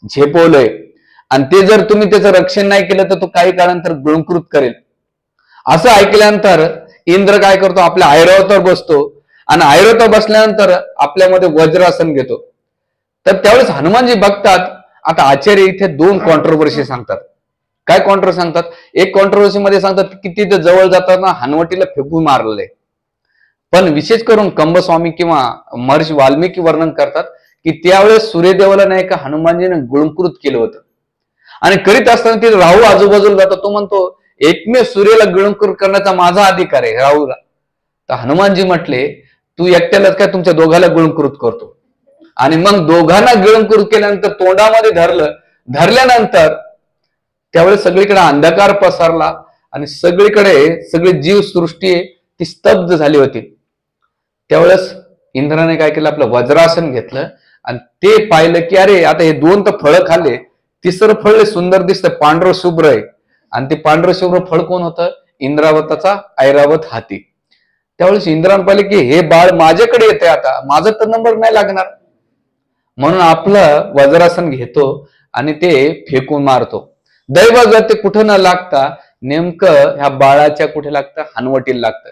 झेपवलंय आणि ते जर तुम्ही त्याचं रक्षण नाही केलं तर तो काही काळानंतर गुळंकृत करेल. असं ऐकल्यानंतर इंद्र काय करतो, आपल्या ऐरावतावर बसतो आणि ऐरावतावर बसल्यानंतर आपल्यामध्ये वज्रासन घेतो. तर त्यावेळेस हनुमानजी बघतात. आता आचार्य इथे 2 कॉन्ट्रोवर्सी सांगतात. काय कॉन्ट्रोवर्सी सांगतात? एक कॉन्ट्रोवर्सी मध्ये सांगतात की तिथे जवळ जाताना हनुवटीला फेकून मारलेलं आहे. पण विशेष करून कंबस्वामी किंवा महर्षी वाल्मिकी वर्णन करतात की त्यावेळेस सूर्यदेवाला नाही का हनुमानजीने गुळंकृत केलं होतं. आणि करीत असताना ते राहू आजूबाजूला जातो. तो म्हणतो एकमेव सूर्याला गुळंकृत करण्याचा माझा अधिकार आहे राहूला. तर हनुमानजी म्हटले तू एकट्यालाच काय, तुमच्या दोघाला गुळंकृत करतो. आणि मग दोघांना गिळंकृत केल्यानंतर तोंडामध्ये धरल्यानंतर त्यावेळेस सगळीकडे अंधकार पसरला आणि सगळीकडे सगळी जीवसृष्टी ती स्तब्ध झाली होती. त्यावेळेस इंद्राने काय केलं, आपलं वज्रासन घेतलं आणि ते पाहिलं की अरे आता हे 2 तर फळं खाल्ले, तिसरं फळ सुंदर दिसतं, पांढरं शुभ्र आहे. आणि ते पांढरं शुभ्र फळ कोण होतं? इंद्रावताचा ऐरावत हाती. त्यावेळेस इंद्राने पाहिले की हे बाळ माझ्याकडे येते, आता माझा तर नंबर नाही लागणार. म्हणून आपलं वज्रासन घेतो आणि ते फेकून मारतो. दैवगत ते कुठं न लागता नेमकं ह्या बाळाच्या कुठे लागतं? हनवटीला लागतं.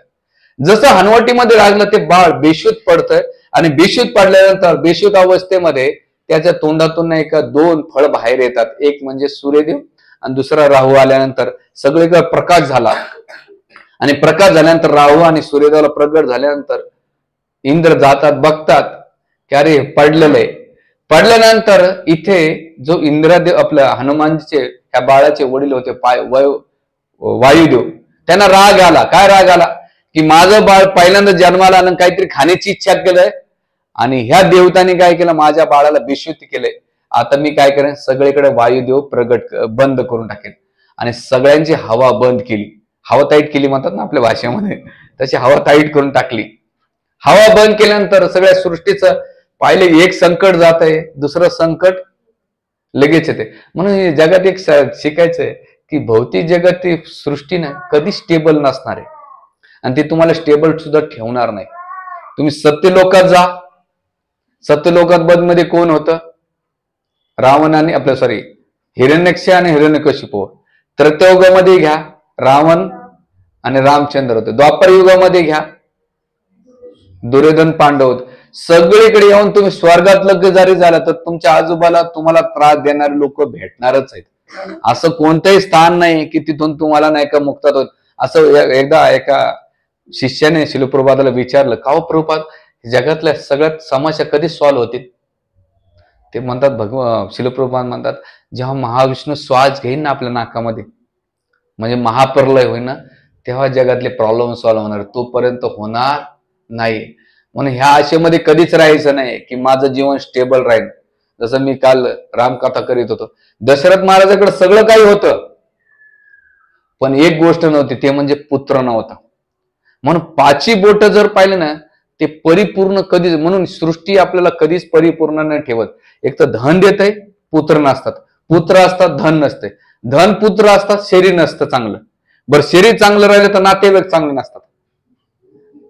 जसं हनवटीमध्ये लागलं ते बाळ बेशुद्ध पडतंय आणि बेशुद्ध पडल्यानंतर बेशुद्ध अवस्थेमध्ये त्याच्या तोंडातून नाही का 2 फळ बाहेर येतात. एक म्हणजे सूर्यदेव आणि दुसरा राहू. आल्यानंतर सगळीकडे प्रकाश झाला आणि प्रकाश झाल्यानंतर राहू आणि सूर्यदेवाला प्रगट झाल्यानंतर इंद्र जातात, बघतात की अरे पडलेलं आहे. पडल्यानंतर इथे जो इंद्रदेव आपल्या हनुमानजीचे ह्या बाळाचे वडील होते वायुदेव, त्यांना राग आला. काय राग आला की माझं बाळ पहिल्यांदा जन्माला आलं, काहीतरी खाण्याची इच्छा केलंय आणि ह्या देवतांनी काय केलं, माझ्या बाळाला बेशुद्ध केलंय. आता मी काय करेन, सगळीकडे वायुदेव बंद करून टाकेन आणि सगळ्यांची हवा बंद केली. हवा ताईट केली म्हणतात ना आपल्या भाषेमध्ये, तशी हवा ताईट करून टाकली. हवा बंद केल्यानंतर सगळ्या सृष्टीचं पाहिले एक संकट जात आहे, दुसरं संकट लगेच येते. म्हणून जगात एक शिकायचंय की भौतिक जगात ती सृष्टी ना कधी स्टेबल नसणार आहे आणि ती तुम्हाला स्टेबल सुद्धा ठेवणार नाही. तुम्ही सत्यलोकात जा. सत्यलोकात मध्ये कोण होतं? रावण आणि हिरण्यक्ष आणि हिरण्यकशिपू. त्रेतायुगामध्ये घ्या रावण आणि रामचंद्र होते. द्वापर युगामध्ये घ्या दुर्योधन पांडव होते. सगळीकडे येऊन तुम्ही स्वर्गात जरी झाला तर तुमच्या आजूबाला तुम्हाला त्रास देणारे लोक भेटणारच आहेत. असं कोणतंही स्थान नाही की तिथून तुम्हाला नाही का मुक्तात होत. असं एकदा एका शिष्याने शिलप्रभुपादाला विचारलं, का हो प्रभुपाद, जगातल्या सगळ्यात समस्या कधी सॉल्व्ह होतील? ते म्हणतात, शिलप्रभुपाद म्हणतात, जेव्हा महाविष्णू श्वास घेईन ना आपल्या नाकामध्ये, म्हणजे महाप्रलय होईल ना, तेव्हा जगातले प्रॉब्लेम सॉल्व्ह होणार. तोपर्यंत होणार नाही. म्हणून ह्या आशेमध्ये कधीच राहायचं नाही की माझं जीवन स्टेबल राहील. जसं मी काल रामकथा करीत होतो, दशरथ महाराजाकडे सगळं काही होतं पण एक गोष्ट नव्हती, ते म्हणजे पुत्र नव्हता. म्हणून 5 बोट जर पाहिले ना ते परिपूर्ण कधीच, म्हणून सृष्टी आपल्याला कधीच परिपूर्ण नाही ठेवत. एक तर धन देतय, पुत्र नसतात. पुत्र असतात, धन नसते. धन पुत्र असतात, शरीर नसतं चांगलं. बरं, शरीर चांगलं राहिलं तर नातेवाईक चांगले नसतात.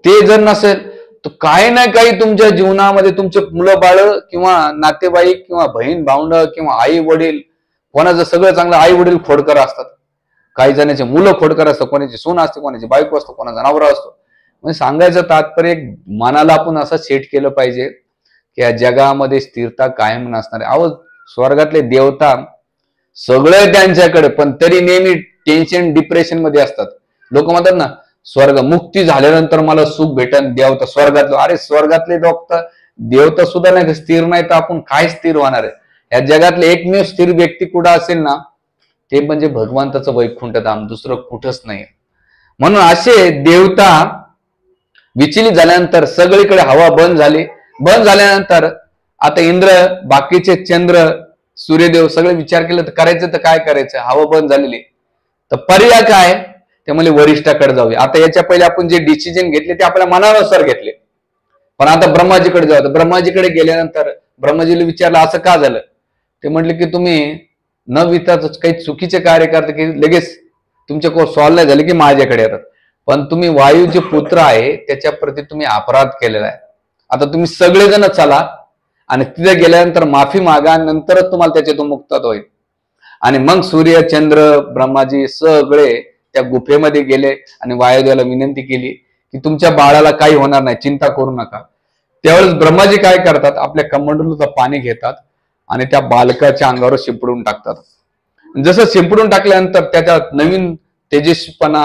ते जर नसेल तर काही ना काही तुमच्या जीवनामध्ये तुमचे मुलं बाळ किंवा नातेवाईक किंवा बहीण भावंड किंवा आई वडील, कोणाचं सगळं चांगलं, आई वडील खोडकर असतात, काही जणांचे मुलं खोडकर असतात, कोणाची सून असते, कोणाची बायको असतो, कोणाचा नवरा असतो. म्हणजे सांगायचं तात्पर्य मनाला आपण असं सेट केलं पाहिजे की या जगामध्ये स्थिरता कायम नसणार आहे. अहो, स्वर्गातले देवता सगळं त्यांच्याकडे, पण तरी नेहमी टेन्शन डिप्रेशन मध्ये असतात. लोक म्हणतात ना, स्वर्ग मुक्ती झाल्यानंतर मला सुख भेटन देवता स्वर्गातलं. अरे, स्वर्गातले देवता सुद्धा नाही स्थिर नाही तर आपण काय स्थिर होणार आहे? या जगातले एकमेव स्थिर व्यक्ती कुठं असेल ना, ते म्हणजे भगवंताचं वैकुंठ धाम, दुसरं कुठंच नाही. म्हणून असे देवता विचलित झाल्यानंतर सगळीकडे हवा बंद झाली. बंद झाल्यानंतर आता इंद्र, बाकीचे चंद्र, सूर्यदेव सगळे विचार केलं तर करायचं तर काय करायचं, हवा बंद झालेली. तर पर्याय काय? ते म्हणजे वरिष्ठाकडे जाऊया. आता याच्या पहिले आपण जे डिसिजन घेतले ते आपल्या मनानुसार घेतले, पण आता ब्रह्माजीकडे जाऊ. ब्रह्माजीकडे गेल्यानंतर ब्रह्माजीला विचारलं असं का झालं? ते म्हटले की तुम्ही न विचारताच काही चुकीचे कार्य करता की लगेच तुमचे कोण सॉल्व नाही झाले की माझ्याकडे येतात. पण तुम्ही वायूचे पुत्र आहे त्याच्या प्रती तुम्ही अपराध केलेला आहे. आता तुम्ही सगळेजण चला आणि तिथे गेल्यानंतर माफी मागा, नंतरच तुम्हाला त्याच्यातून मुक्तता होईल. आणि मग सूर्य चंद्र ब्रह्माजी सगळे त्या गुफेमध्ये गेले आणि वायुदेवाला विनंती केली की तुमच्या बाळाला काही होणार नाही, चिंता करू नका. त्यावेळेस ब्रह्माजी काय करतात, आपल्या कमंडलूचं पाणी घेतात आणि त्या बालकाच्या अंगावर शिंपडून टाकतात. जसं शिंपडून टाकल्यानंतर त्याच्यात नवीन तेजस्वीपणा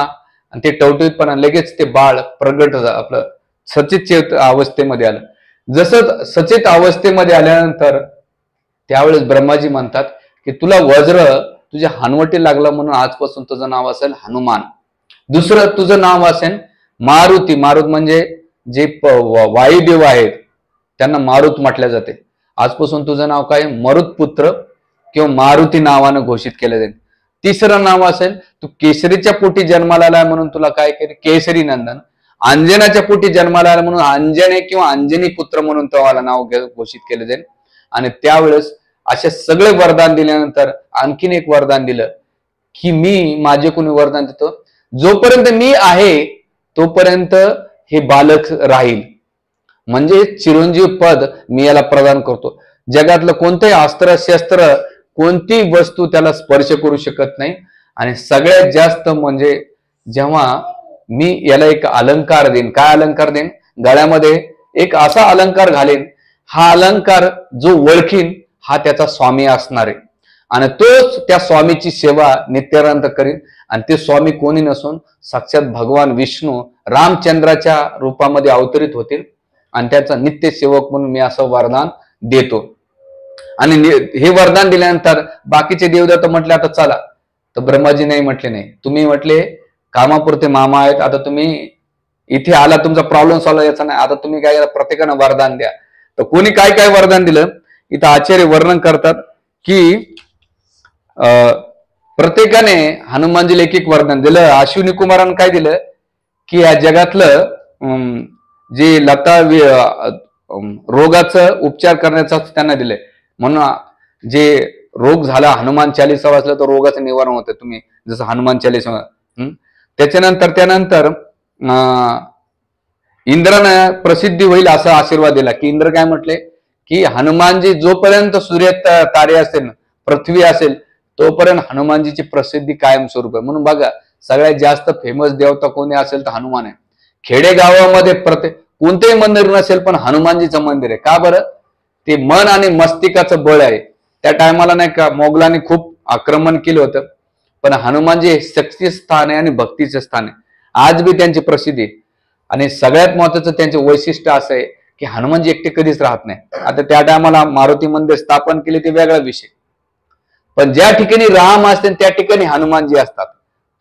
आणि ते टवटवीतपणा, लगेच ते बाळ प्रगट आपलं सचेत अवस्थेमध्ये आलं. जसं सचेत अवस्थेमध्ये आल्यानंतर त्यावेळेस ब्रह्माजी म्हणतात की तुला वज्र तुझ्या हनवटी लागला म्हणून आजपासून तुझं नाव असेल हनुमान. दुसरं तुझं नाव असेल मारुती. मारुत म्हणजे जे वायुदेव आहेत त्यांना मारुत म्हटल्या जाते. आजपासून तुझं नाव काय, मरुतपुत्र किंवा मारुती नावानं घोषित केलं जाईल. तिसरं नाव असेल तू केसरीच्या पोटी जन्माला आला म्हणून तुला काय केलं, केसरी नंदन. अंजनाच्या पोटी जन्माला आला म्हणून अंजने किंवा अंजनी पुत्र म्हणून तुम्हाला नाव घोषित केलं जाईल. आणि त्यावेळेस असे सगळे वरदान दिल्यानंतर आणखीन एक वरदान दिलं की मी माझे कोणी वरदान देतो, जोपर्यंत मी आहे तोपर्यंत हे बालक राहील. म्हणजे चिरंजीव पद मी याला प्रदान करतो. जगातलं कोणतंही अस्त्र शस्त्र कोणती वस्तू त्याला स्पर्श करू शकत नाही. आणि सगळ्यात जास्त म्हणजे जेव्हा मी याला एक अलंकार देईन, काय अलंकार देईन, गळ्यामध्ये एक असा अलंकार घालेन, हा अलंकार जो ओळखीन हा त्याचा स्वामी असणार आहे आणि तोच त्या स्वामीची सेवा नित्यानंत करीन. आणि ते स्वामी कोणी नसून साक्षात भगवान विष्णू रामचंद्राच्या रूपामध्ये अवतरित होतील आणि त्याचा नित्य सेवक म्हणून मी असं वरदान देतो. आणि हे वरदान दिल्यानंतर बाकीचे देवदत्त म्हटले आता चला, तर ब्रह्माजी नाही म्हटले नाही. तुम्ही म्हटले कामापुरते मामा आहेत, आता तुम्ही इथे आला तुमचा प्रॉब्लेम सॉल्व्ह याचा नाही, आता तुम्ही काय प्रत्येकानं वरदान द्या. तर कोणी काय काय वरदान दिलं इथं आचार्य वर्णन करतात की प्रत्येकाने हनुमानजीला एक एक वरदान दिलं. अश्विनी कुमारांना काय दिलं की या जगातलं जे लता रोगाचं उपचार करण्याचा त्यांना दिलंय. म्हणून जे रोग झाला हनुमान चालीसा वाचलं तर रोगाचं निवारण होतं. तुम्ही जसं हनुमान चालीसा त्यानंतर इंद्रानं प्रसिद्धी होईल असा आशीर्वाद दिला की इंद्र काय म्हटले की हनुमानजी जोपर्यंत सूर्य तारे असेल पृथ्वी असेल तोपर्यंत हनुमानजीची प्रसिद्धी कायमस्वरूप आहे. म्हणून बघा सगळ्यात जास्त फेमस देवता कोणी असेल तर हनुमान आहे. खेडेगावामध्ये कोणतेही मंदिर नसेल पण हनुमानजीचं मंदिर आहे. का बरं, ते मन आणि मस्तिकाचं बळ आहे. त्या टायमाला नाही का मोगलांनी खूप आक्रमण केलं होतं पण हनुमानजी हे शक्ती स्थान आहे आणि भक्तीचं स्थान आहे. आज बी त्यांची प्रसिद्धी. आणि सगळ्यात महत्वाचं त्यांचे वैशिष्ट्य असं आहे की हनुमानजी एकटे कधीच राहत नाही. आता त्या टायमाला मारुती मंदिर स्थापन केले ते वेगळा विषय, पण ज्या ठिकाणी राम असते त्या ठिकाणी हनुमानजी असतात.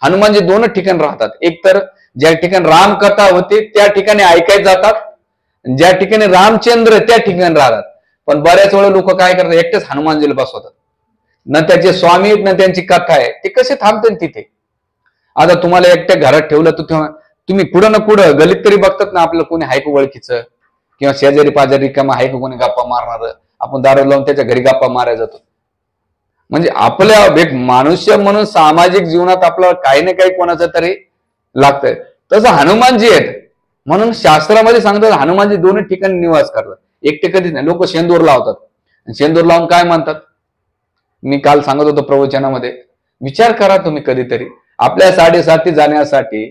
हनुमानजी दोनच ठिकाणी राहतात. एक तर ज्या ठिकाणी राम कथा होते त्या ठिकाणी ऐकायला जातात, ज्या ठिकाणी रामचंद्र त्या ठिकाणी राहतात. पण बऱ्याच वेळा लोक काय करतात, एकटेच हनुमानजीला बसवतात. न त्याचे स्वामी न त्यांची कथा आहे, ते कसे थांबतात तिथे. आता तुम्हाला एकट्या घरात ठेवलं तर तुम्ही कुठं ना कुठं गलीत तरी बघतात ना आपलं कोणी हायक ओळखीचं किंवा शेजारी पाजारी किंवा हायक कोणी गप्पा मारणार, आपण दारू लावून त्याच्या घरी गप्पा मारायला जातो. म्हणजे आपल्या एक मनुष्य म्हणून सामाजिक जीवनात आपल्याला काही ना काही कोणाचं तरी लागतंय. तसं हनुमानजी आहेत. म्हणून शास्त्रामध्ये सांगतात हनुमानजी दोन्ही ठिकाणी निवास करतात, एकटे कधीच नाही. लोक शेंदूर लावतात, शेंदूर लावून काय म्हणतात, मी काल सांगत होतो प्रवचनामध्ये, विचार करा तुम्ही कधीतरी आपल्या साडेसाती जाण्यासाठी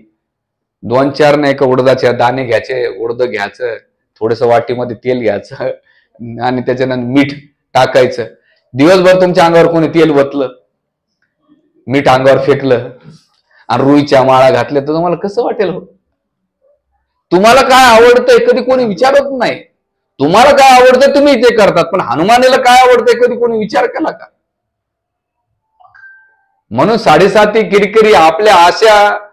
2-4 नाही का उडदाचे दाणे घ्यायचे, उडद घ्यायचं, थोडस वाटीमध्ये तेल घ्यायचं आणि त्याच्यानंतर मीठ टाकायचं. दिवसभर तुमच्या अंगावर कोणी तेल वतलं, मीठ अंगावर फेकलं आणि रुईच्या माळा घातल्या तर तुम्हाला कसं वाटेल हो? तुम्हाला काय आवडतंय कधी कोणी विचारत नाही. तुम्हाला काय आवडतंय तुम्ही ते करतात, पण हनुमानाला काय आवडतंय कधी कोणी विचार केला का? म्हणून 7.5 किरकिरी आपल्या आशा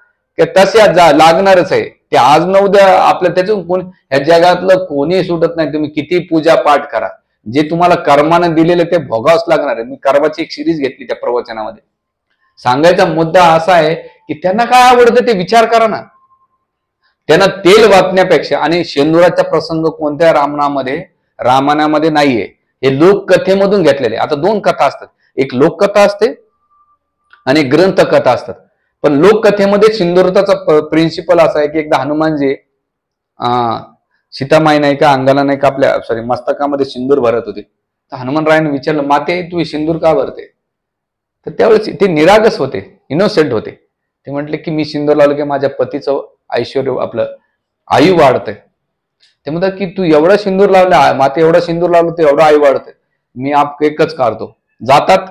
तशा लागणारच आहे. ते आज न उद्या आपल्या त्याच्यातून कोणी ह्या जगातलं कोणी सुटत नाही. तुम्ही किती पूजा पाठ करा, जे तुम्हाला कर्मानं दिलेलं ते भोगावंच लागणार आहे. मी कर्माची एक सिरीज घेतली त्या प्रवचनामध्ये. सांगायचा मुद्दा असा आहे की त्यांना काय आवडतं ते विचार करा ना. त्यांना तेल वाचण्यापेक्षा, आणि शेंदुराचा प्रसंग कोणत्या रामायणामध्ये नाहीये, हे लोककथेमधून घेतलेले. आता 2 कथा असतात, एक लोककथा असते आणि ग्रंथ कथा असतात. पण लोककथेमध्ये सिंदूरचा प्रिन्सिपल असा आहे की एकदा हनुमानजी सीतामाई नाही का अंगाला नाही का आपल्या मस्तकामध्ये सिंदूर भरत होते. तर हनुमानरायाने विचारलं, माते तू सिंदूर का भरते? तर त्यावेळेस ते निरागस होते, इनोसेंट होते. ते म्हटले की मी सिंदूर लावलं की माझ्या पतीचं ऐश्वर्य, आपलं आयु वाढतंय. ते म्हणतात की तू एवढा सिंदूर लावला, माते एवढा सिंदूर लावलं तर एवढं आयु वाढतंय. मी एकच काढतो. जातात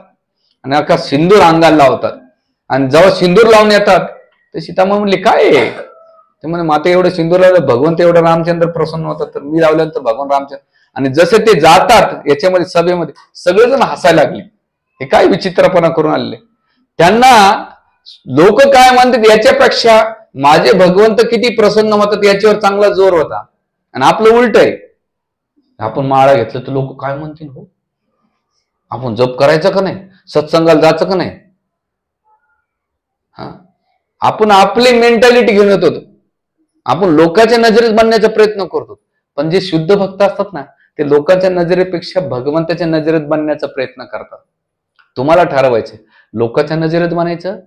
आणि अख्खा सिंदूर अंगाला लावतात. आणि जेव्हा सिंदूर लावून येतात तर सीतामा म्हणली काय आहे? ते म्हणे माता एवढं सिंदूर लावलं, भगवंत एवढं रामचंद्र प्रसन्न होतात, तर मी लावल्यानंतर भगवान रामचंद्र. आणि जसे ते जातात याच्यामध्ये सभेमध्ये सगळेजण हसायला लागले. हे काय विचित्रपणा करून आलेले. त्यांना लोक काय म्हणतात याच्यापेक्षा माझे भगवंत किती प्रसन्न होतात याच्यावर चांगला जोर होता. आणि आपलं उलट आहे. आपण माळा घेतलं तर लोक काय म्हणतील, हो आपण जप करायचं का नाही, सत्संगाला जायचं का नाही. आपण आपली मेंटॅलिटी घेऊन येतो. आपण लोकांच्या नजरेत बनण्याचा प्रयत्न करतो. पण जे शुद्ध भक्त असतात ना, ते लोकांच्या नजरेपेक्षा भगवंताच्या नजरेत बनण्याचा प्रयत्न करतात. तुम्हाला ठरवायचे लोकांच्या नजरेत बनायचं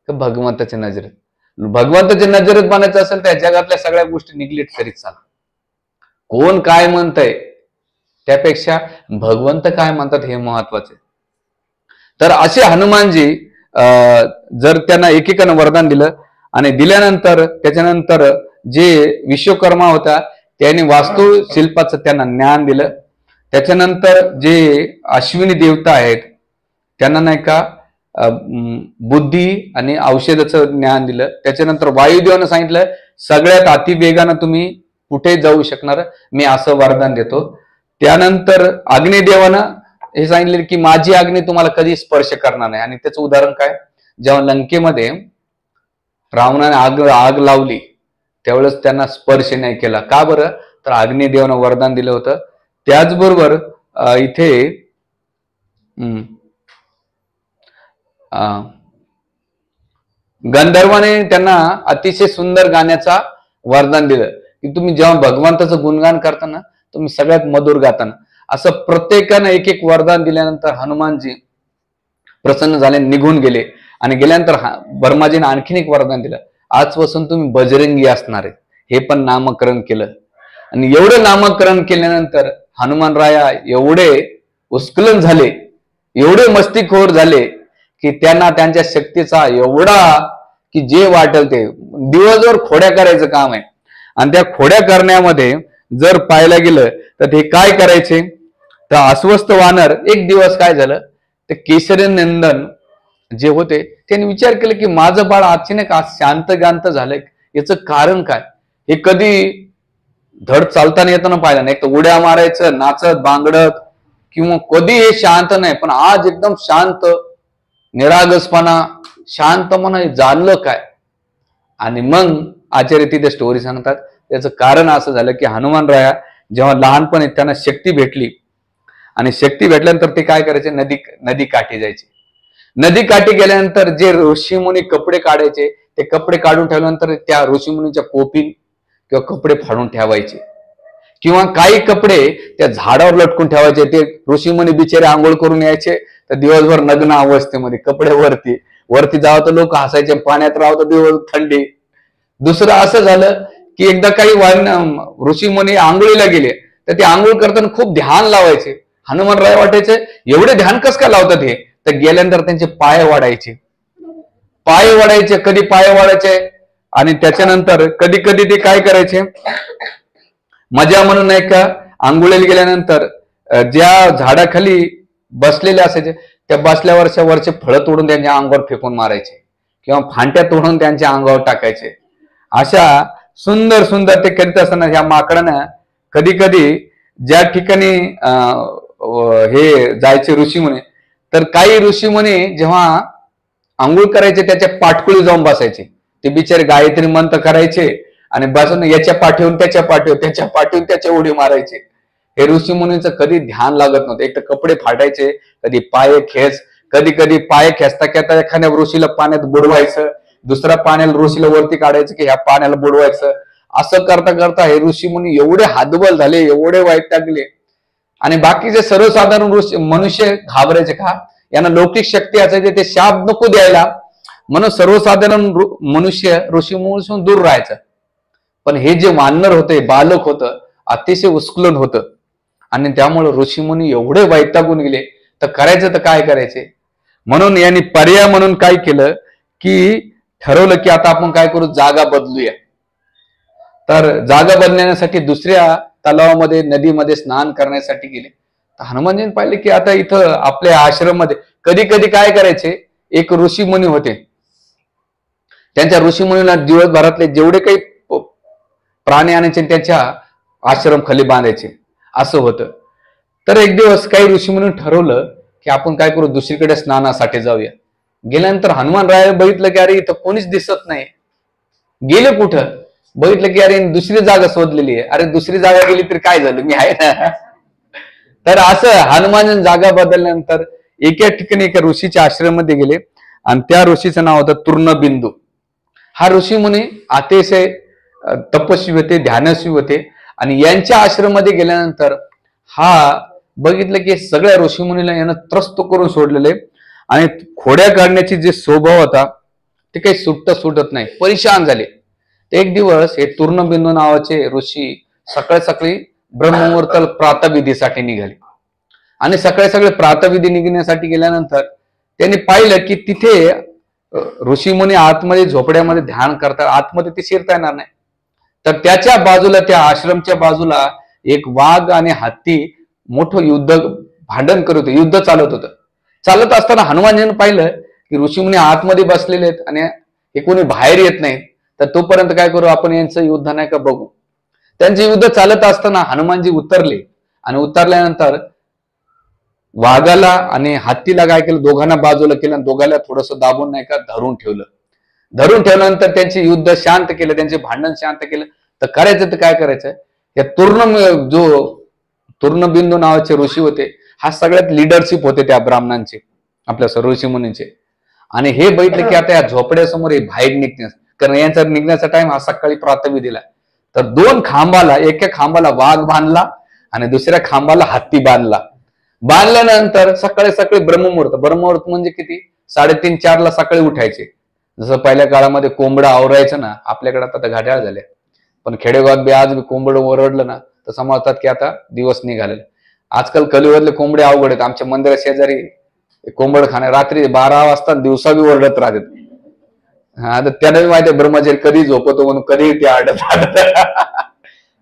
का भगवंताच्या नजरेत. भगवंताच्या नजरेत बनायचं असेल तर जगातल्या सगळ्या गोष्टी निग्लेक्ट करीत चाल. कोण काय म्हणतंय त्यापेक्षा भगवंत काय म्हणतात हे महत्वाचे. तर असे हनुमानजी जर त्यांना एकेकानं वरदान दिलं आणि दिल्यानंतर त्याच्यानंतर जे विश्वकर्मा होता त्याने वास्तुशिल्पाचं त्यांना ज्ञान दिलं. त्याच्यानंतर जे अश्विनी देवता आहेत त्यांना नाही का बुद्धी आणि औषधाचं ज्ञान दिलं. त्याच्यानंतर वायुदेवानं सांगितलं सगळ्यात अतिवेगानं तुम्ही कुठे जाऊ शकणार, मी असं वरदान देतो. त्यानंतर अग्निदेवानं हे सांगितले की माझी अग्नी तुम्हाला कधी स्पर्श करणार नाही. आणि त्याचं उदाहरण काय, जेव्हा लंकेमध्ये रावणाने आग लावली त्यावेळेस त्यांना स्पर्श नाही केला. का बरं, तर अग्निदेवानं वरदान दिलं होतं. त्याचबरोबर इथे गंधर्वाने त्यांना अतिशय सुंदर गाण्याचा वरदान दिलं की तुम्ही जेव्हा भगवंताचं गुणगान करताना तुम्ही सगळ्यात मधुर गाताना. असं प्रत्येकानं एक एक वरदान दिल्यानंतर हनुमानजी प्रसन्न झाले, निघून गेले. आणि गेल्यानंतर ब्रह्माजीने आणखीन एक वरदान दिलं, आजपासून तुम्ही बजरंगी असणार आहे. हे पण नामकरण केलं. आणि एवढं नामकरण केल्यानंतर हनुमान राया एवढे उस्खलन झाले, एवढे मस्तीखोर झाले की त्यांना त्यांच्या शक्तीचा एवढा की जे वाटेल ते दिवसभर खोड्या करायचं काम आहे. आणि त्या खोड्या करण्यामध्ये जर पाहायला गेलं तर ते काय करायचे, तर अस्वस्थ वानर एक दिवस काय झालं, ते केसरी नंदन जे होते त्यांनी विचार केला की माझं बाळ अचानक आज शांत गांत झालंय, याचं कारण काय. हे कधी धड चालताना येताना पाहिलं नाही, एक तर उड्या मारायचं, नाचत बांगडत, किंवा कधी हे शांत नाही. पण आज एकदम शांत, निरागसपणा, शांतपणा, हे जाणलं काय. आणि मग आचार्य तिथे स्टोरी सांगतात त्याचं कारण असं झालं की हनुमान राया जेव्हा लहानपणी त्यांना शक्ती भेटली आणि शक्ती भेटल्यानंतर ते काय करायचे, नदी काठी जायचे. नदी काठी गेल्यानंतर जे ऋषीमुनी कपडे काढायचे ते कपडे काढून ठेवल्यानंतर त्या ऋषीमुनीच्या कोपीन किंवा कपडे फाडून ठेवायचे. किंवा काही कपडे त्या झाडावर लटकून ठेवायचे. ते ऋषीमुनी बिचारे आंघोळ करून यायचे तर दिवसभर नग्न अवस्थेमध्ये कपडे वरती जावं तर लोक हसायचे, पाण्यात राहावं तर दिवस थंडी. दुसरं असं झालं की एकदा काही ऋषीमुनी आंघोळीला गेले तर ते आंघोळ करताना खूप ध्यान लावायचे. हनुमान राय वाटायचे एवढे ध्यान कस का लावतात हे, तर गेल्यानंतर त्यांचे पाय वाढायचे. कधी पाय वाढायचे. आणि त्याच्यानंतर कधी कधी ते काय करायचे, मजा म्हणून नाही का, आंघोळीला गेल्यानंतर ज्या झाडाखाली बसलेले असायचे त्या बसल्यावरच्या वरचे फळं तोडून त्यांच्या अंगावर फेकून मारायचे किंवा फांट्या तोडून त्यांच्या अंगावर टाकायचे. अशा सुंदर सुंदर ते करीत असताना ह्या माकडानं कधी कधी ज्या ठिकाणी हे जायचे ऋषीमुनी, तर काही ऋषीमुनी जेव्हा आंघोळ करायचे त्याच्या पाठकुळी जाऊन बसायचे. ते बिचारे गायत्री मंत्र करायचे आणि बसून याच्या पाठीवरून त्याच्या त्याच्या उडी मारायचे. हे ऋषीमुनींचं कधी ध्यान लागत नव्हतं. एक तर कपडे फाटायचे, कधी पाय खेच, कधी पाय खेचता खेचता एखाद्या ऋषीला पाण्यात बुडवायचं, दुसऱ्या पाण्याला ऋषीला वरती काढायचं की ह्या पाण्याला बुडवायचं. असं करता करता हे ऋषीमुनी एवढे हातबल झाले, एवढे वाईट टाकले. आणि बाकीचे सर्वसाधारण मनुष्य घाबरायचे. का, यांना लौकिक शक्ती असायची, ते शाप नको द्यायला म्हणून सर्वसाधारण मनुष्य ऋषीमुनीपासून दूर राहायचं. पण हे जे वानर होते, बालक होतं, अतिशय उस्खलन होतं. आणि त्यामुळे ऋषीमुनी एवढे वैतागून गेले तर करायचं तर काय करायचे. म्हणून यांनी पर्याय म्हणून काय केलं की ठरवलं की आता आपण काय करू, जागा बदलूया. तर जागा बदलण्यासाठी दुसऱ्या तलावामध्ये नदीमध्ये स्नान करण्यासाठी गेले. तर हनुमानजीने पाहिले की आता इथं आपल्या आश्रम मध्ये कधी कधी काय करायचे, एक ऋषी मुनी होते, त्यांच्या ऋषी मुनीला दिवसभरातले जेवढे काही प्राणी आणायचे त्यांच्या आश्रम खाली बांधायचे, असं होतं. तर एक दिवस काही ऋषी मुनी ठरवलं की आपण काय करू, दुसरीकडे स्नानासाठी जाऊया. गेल्यानंतर हनुमान राय बघितलं की अरे इथं कोणीच दिसत नाही, गेले कुठं, बघितलं की अरे दुसरी जागा शोधलेली आहे. अरे दुसरी जागा गेली तरी काय झालं, मी आहे ना. तर असं हनुमान जागा बदलल्यानंतर एका ठिकाणी एका ऋषीच्या आश्रमामध्ये गेले आणि त्या ऋषीचं नाव होतं तूर्णबिंदू. हा ऋषी मुनी अतिशय तपस्वी होते, ध्यानस्वी होते. आणि यांच्या आश्रमामध्ये गेल्यानंतर हा बघितलं की सगळ्या ऋषीमुनीला यानं त्रस्त करून सोडलेले आणि खोड्या काढण्याची जे स्वभाव होता ते काही सुटत नाही, परेशान झाले. एक दिवस हे तूर्णबिंदू नावाचे ऋषी सकाळी सकाळी ब्रह्ममुहूर्त प्रातविधीसाठी निघाले. आणि सकाळी प्रातविधी निघण्यासाठी गेल्यानंतर त्यांनी पाहिलं की तिथे ऋषीमुनी आतमध्ये झोपड्यामध्ये ध्यान करतात, आतमध्ये ते शिरता येणार नाही. तर त्याच्या बाजूला, त्या आश्रमच्या बाजूला एक वाघ आणि हत्ती मोठं भांडण करत होते, युद्ध चालत होतं. चालत असताना हनुमानजीने पाहिलं की ऋषीमुनी आतमध्ये बसलेले आहेत आणि हे कोणी बाहेर येत नाही. तर तोपर्यंत काय करू, आपण यांचं युद्ध नाही का बघू. त्यांचे युद्ध चालत असताना हनुमानजी उतरले आणि उतरल्यानंतर वाघाला आणि हत्तीला काय केलं, दोघांना बाजूला केलं आणि दोघांना थोडस दाबून नाही का धरून ठेवलं. धरून ठेवल्यानंतर त्यांचे युद्ध शांत केलं, त्यांचे भांडण शांत केलं. तर करायचं तर काय करायचं, या तूर्णबिंदू नावाचे ऋषी होते, हा सगळ्यात लिडरशिप होते त्या ब्राह्मणांचे, आपल्या ऋषी मुनींचे. आणि हे बघितलं की आता या झोपड्यासमोर बाहेर निघण्यास, कारण यांचा निघण्याचा टाइम हा सकाळी प्रातविधीला. तर दोन खांबाला, एका खांबाला वाघ बांधला आणि दुसऱ्या खांबाला हत्ती बांधला. बांधल्यानंतर सकाळी ब्रह्ममुहूर्त म्हणजे किती, 3:30-4 ला सकाळी उठायचे. जसं पहिल्या काळामध्ये कोंबडं आवरायचं ना, आपल्याकडे आता घड्याळ झाले, पण खेडेगावात बी आज कोंबडं ओरडलं ना तर समजतात की आता दिवस निघाले. आजकाल कलियुगातले कोंबडे अवघड आहेत. आमच्या मंदिरा शेजारी कोंबड खाणे रात्री 12 वाजता दिवसा बी ओरडत राहतात. हा, तर त्यांना बी माहिती आहे ब्रह्मचारी कधी झोपतो म्हणून, कधी ते आडत